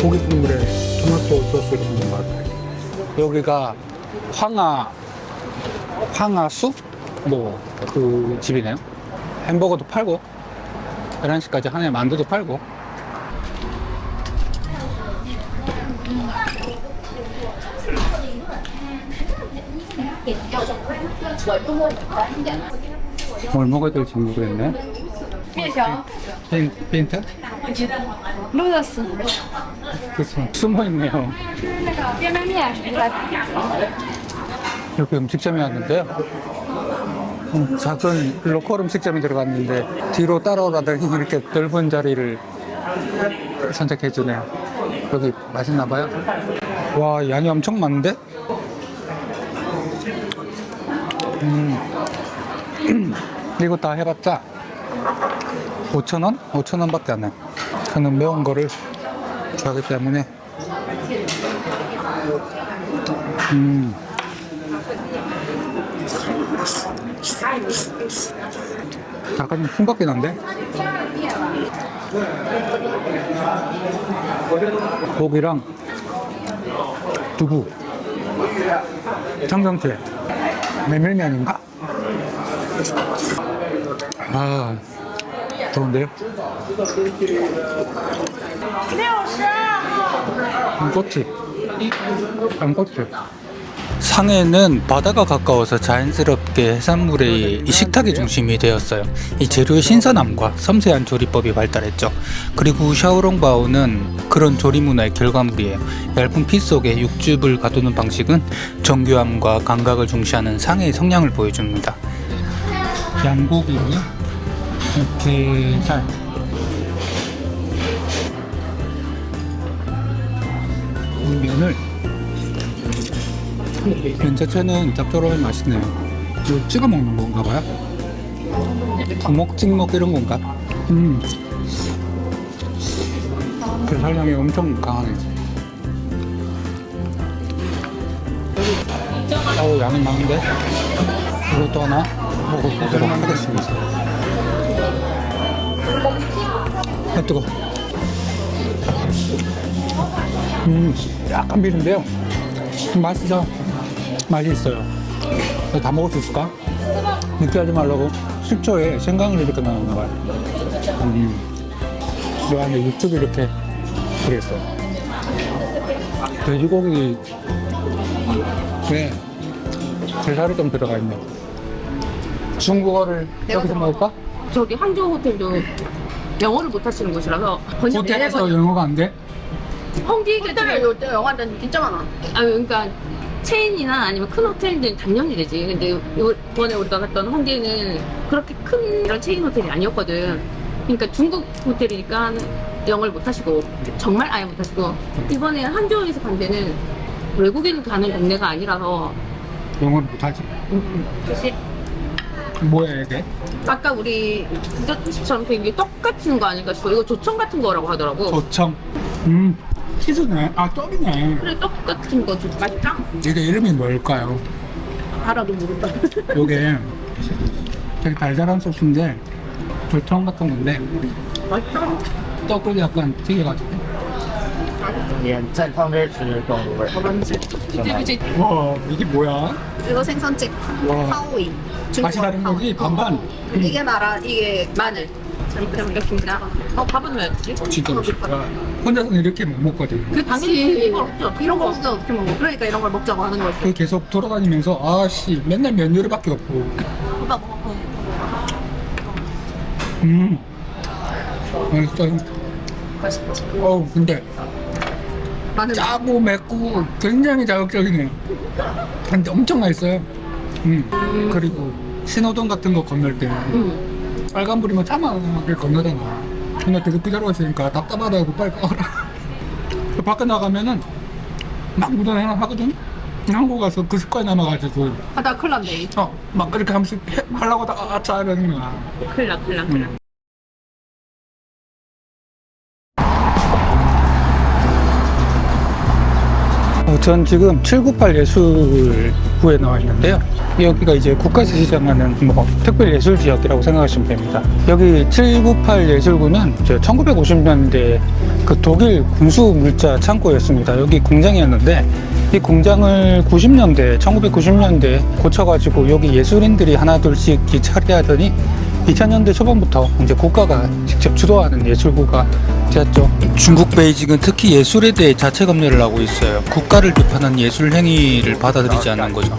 고기 국물에 토마토 소스를 먹는 것 같아요. 여기가 황하수? 뭐 그 집이네요. 햄버거도 팔고 11시까지 하나에 만두도 팔고. 뭘 먹어야 될지 모르겠네. 빈트? 로더스. 그래서 숨어있네요. 여기 음식점이 왔는데요. 작은 로컬 음식점이 들어갔는데 뒤로 따라오라더니 이렇게 넓은 자리를 선택해주네요. 여기 맛있나봐요. 와, 양이 엄청 많은데? 이거 다 해봤자 5,000원? 5,000원 밖에 안 해요. 저는 매운 거를 좋아하기 때문에 약간 흉곽긴 한데 고기랑 두부, 청경채, 메밀면인가? 아, 좋은데요? 안꼬치. 상해는 바다가 가까워서 자연스럽게 해산물의 이 식탁의 중심이 되었어요. 이 재료의 신선함과 섬세한 조리법이 발달했죠. 그리고 샤오롱바오는 그런 조리 문화의 결과물이에요. 얇은 피 속에 육즙을 가두는 방식은 정교함과 감각을 중시하는 상해의 성향을 보여줍니다. 양고기를 이렇게 잘 이 면을 면 자체는 짭조름해 맛있네요. 이거 찍어 먹는 건가 봐요? 구먹 찍먹 이런 건가? 그 살량이 엄청 강하네. 어우, 양이 많은데? 이것도 하나 먹어보도록 하겠습니다. 아, 뜨거. 약간 비린데요. 맛있죠? 맛이 있어요. 다 먹을 수 있을까? 느끼하지 말라고 10초에 생강을 이렇게 넣었나 봐요. 이 안에 육즙이 이렇게 들어있어요. 돼지고기 네, 게살이 좀 들어가 있네. 중국어를 여기서 먹을까? 저기 항저우 호텔도 영어를 못 하시는 곳이라서 호텔에서 영어가 안 돼? 홍디 호텔에 요때 영화는 진짜 많아. 아 그러니까 체인이나 아니면 큰 호텔들은 당연히 되지. 근데 이번에 우리가 갔던 홍디는 그렇게 큰 이런 체인 호텔이 아니었거든. 그러니까 중국 호텔이니까 영어를 못 하시고 정말 아예 못 하시고 이번에 항저우에서 간 데는 외국인 가는 동네가 아니라서 영어를 못하지. 뭐야 이게? 아까 우리 디저트처럼 되게 똑같은 거 아닐까 싶어. 이거 조청 같은 거라고 하더라고. 조청. 치즈네. 아, 떡이네. 그래 똑같은 거 맛있다. 이게 이름이 뭘까요? 알아도 모른다. 요게 되게 달달한 소스인데 조청 같은 건데 맛있다. 떡을 약간 튀겨가지고. 그치. 와, 이게 뭐야? 이거 생선찜. 와. 하오이. 맛이 다른 거지? 반반. 이게 나라 이게 마늘. 잘 먹겠습니다. 밥은 왜 없지? 진짜 맛있다. 혼자서는 이렇게 못 먹거든. 그 당연히 이거 없죠. 이런 거 없어 어떻게 먹어? 그러니까 이런 걸 먹자고 하는 거지. 그 계속 돌아다니면서 아씨 맨날 면 요리밖에 없고. 오빠 먹어. 맛있어요. 맛있지. 근데 마늘. 짜고 맵고 굉장히 자극적이네요. 근데 엄청 맛있어요. 그리고 신호등 같은 거 건널 때 빨간불이면 차만하게 건너잖아. 근데 계속 기다리고 있으니까 답답하다고 빨리 꺼라. 밖에 나가면은 막 무단횡단 하거든. 한국 가서 그 습관이 남아가지고 하다 큰일 났네. 막 이렇게 하면서 하려고 하다가 아차 이러는 거야. 큰일 나. 전 지금 798 예술구에 나와 있는데요. 여기가 이제 국가에서 시장하는 특별예술지역이라고 생각하시면 됩니다. 여기 798 예술구는 1950년대 그 독일 군수물자 창고였습니다. 여기 공장이었는데 이 공장을 1990년대 고쳐가지고 여기 예술인들이 하나둘씩 차리하더니 2000년대 초반부터 이제 국가가 직접 주도하는 예술구가 되었죠. 중국 베이징은 특히 예술에 대해 자체 검열을 하고 있어요. 국가를 비판한 예술 행위를 받아들이지 않는 거죠.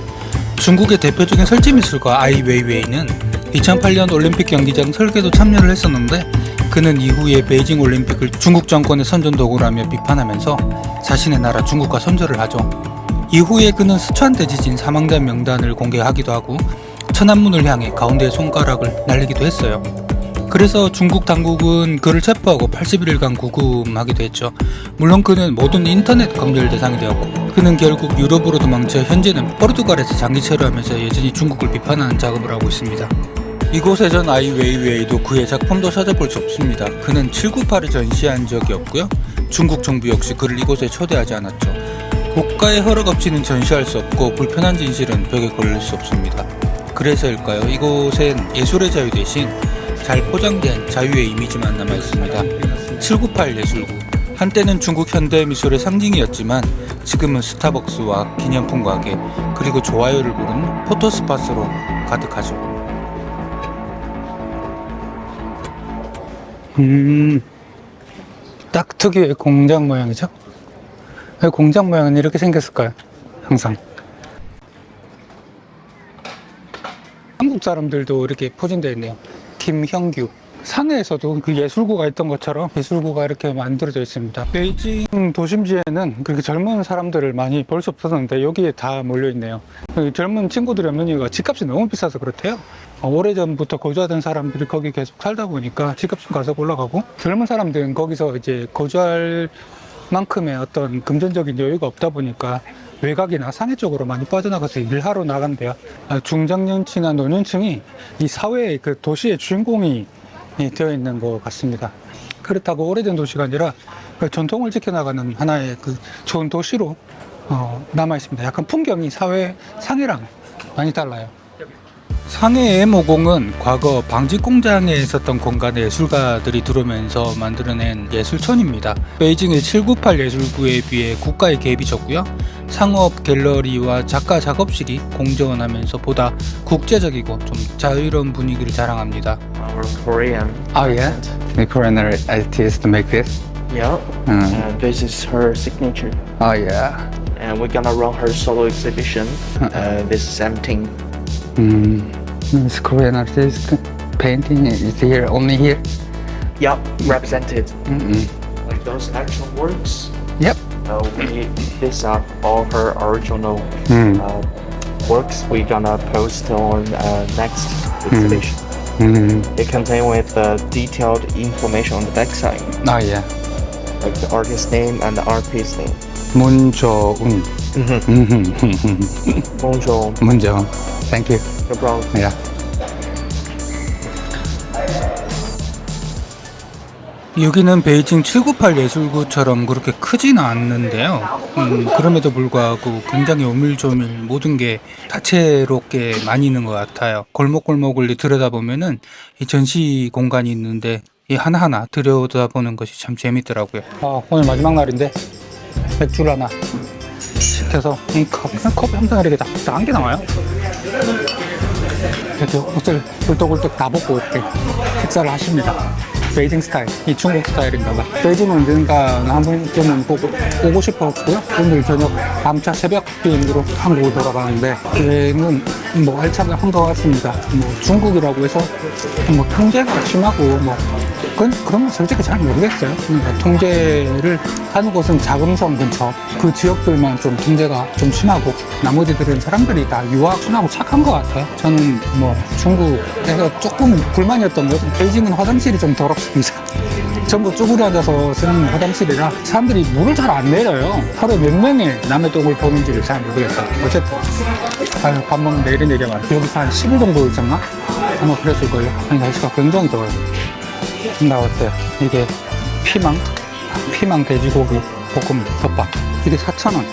중국의 대표적인 설치미술가 아이 웨이웨이는 2008년 올림픽 경기장 설계도 참여를 했었는데 그는 이후에 베이징 올림픽을 중국 정권의 선전도구라며 비판하면서 자신의 나라 중국과 선전을 하죠. 이후에 그는 스촨 대지진 사망자 명단을 공개하기도 하고 천안문을 향해 가운데 손가락을 날리기도 했어요. 그래서 중국 당국은 그를 체포하고 81일간 구금하기도 했죠. 물론 그는 모든 인터넷 검열 대상이 되었고 그는 결국 유럽으로 도망쳐 현재는 포르투갈에서 장기 체류하면서 여전히 중국을 비판하는 작업을 하고 있습니다. 이곳에 전 아이 웨이웨이도 그의 작품도 찾아볼 수 없습니다. 그는 798을 전시한 적이 없고요. 중국 정부 역시 그를 이곳에 초대하지 않았죠. 국가의 허락 없이는 전시할 수 없고 불편한 진실은 벽에 걸릴 수 없습니다. 그래서일까요? 이곳엔 예술의 자유 대신 잘 포장된 자유의 이미지만 남아있습니다. 798 예술구. 한때는 중국 현대 미술의 상징이었지만 지금은 스타벅스와 기념품 가게 그리고 좋아요를 부르는 포토스팟으로 가득하죠. 딱 특유의 공장 모양이죠? 왜 공장 모양은 이렇게 생겼을까요? 항상. 한국 사람들도 이렇게 포진되어 있네요. 김형규. 상해에서도 그 예술구가 있던 것처럼 예술구가 이렇게 만들어져 있습니다. 베이징 도심지에는 그렇게 젊은 사람들을 많이 볼 수 없었는데 여기에 다 몰려있네요. 젊은 친구들의 어머니가 집값이 너무 비싸서 그렇대요. 오래전부터 거주하던 사람들이 거기 계속 살다 보니까 집값은 가서 올라가고 젊은 사람들은 거기서 이제 거주할 만큼의 어떤 금전적인 여유가 없다 보니까 외곽이나 상해 쪽으로 많이 빠져나가서 일하러 나간대요. 중장년층이나 노년층이 이 사회의 그 도시의 주인공이 되어 있는 것 같습니다. 그렇다고 오래된 도시가 아니라 그 전통을 지켜나가는 하나의 그 좋은 도시로 남아 있습니다. 약간 풍경이 상해랑 많이 달라요. 상해 M50은 과거 방직 공장에 있었던 공간에 예술가들이 들어오면서 만들어낸 예술촌입니다. 베이징의 798 예술구에 비해 국가의 개입이 적고요. 상업 갤러리와 작가 작업실이 공존하면서 보다 국제적이고 좀 자유로운 분위기를 자랑합니다. Our Korean. Oh yeah? The Korean artist make this? Yeah. And this is her signature. Oh yeah. And we're gonna run her solo exhibition this 17th. This Korean artist painting is here, only here? Yep, represented. Like those actual works. Yep. These are all her original works. We're gonna post on next exhibition. It contains with detailed information on the backside, Oh yeah. like the artist name and the artist name. 문조은. Bonjour. 문조은. Thank you. No problem. Yeah. 여기는 베이징 798 예술구처럼 그렇게 크지는 않는데요. 그럼에도 불구하고 굉장히 오밀조밀 모든 게 다채롭게 많이 있는 것 같아요. 골목골목을 들여다보면은 이 전시 공간이 있는데 이 하나하나 들여다보는 것이 참 재밌더라고요. 오늘 마지막 날인데 맥주를 하나 시켜서 이 컵 항상 이렇게 다 한 개 나와요. 이렇게 옷을 꿀떡꿀떡 다 벗고 이렇게 식사를 하십니다. 베이징 스타일, 이 중국 스타일인가 봐. 베이징 언젠가 한 번쯤은 오고 싶었고요. 오늘 저녁 밤차 새벽 비행기로 한국을 돌아가는데 여행은 뭐 알차게 한 것 같습니다. 뭐 중국이라고 해서 뭐 통제가 심하고 뭐 그런 거 솔직히 잘 모르겠어요. 그러니까 통제를 하는 곳은 자금성 근처 그 지역들만 좀 통제가 좀 심하고 나머지들은 사람들이 다 유학 순하고 착한 것 같아요. 저는 뭐 중국에서 조금 불만이었던 건 베이징은 화장실이 좀 더럽습니다. 전부 쭈그려 앉아서 쓰는 화장실이라 사람들이 물을 잘 안 내려요. 하루에 몇 명의 남의 똥을 보는지를 잘 모르겠어요. 어쨌든 밥 먹는 내일은 내려가 여기서 한 10일 정도 있었나? 아마 그랬을 거예요. 아니 날씨가 굉장히 더워요. 나왔어요. 이게 피망 돼지고기 볶음 덮밥. 이게 4,000원.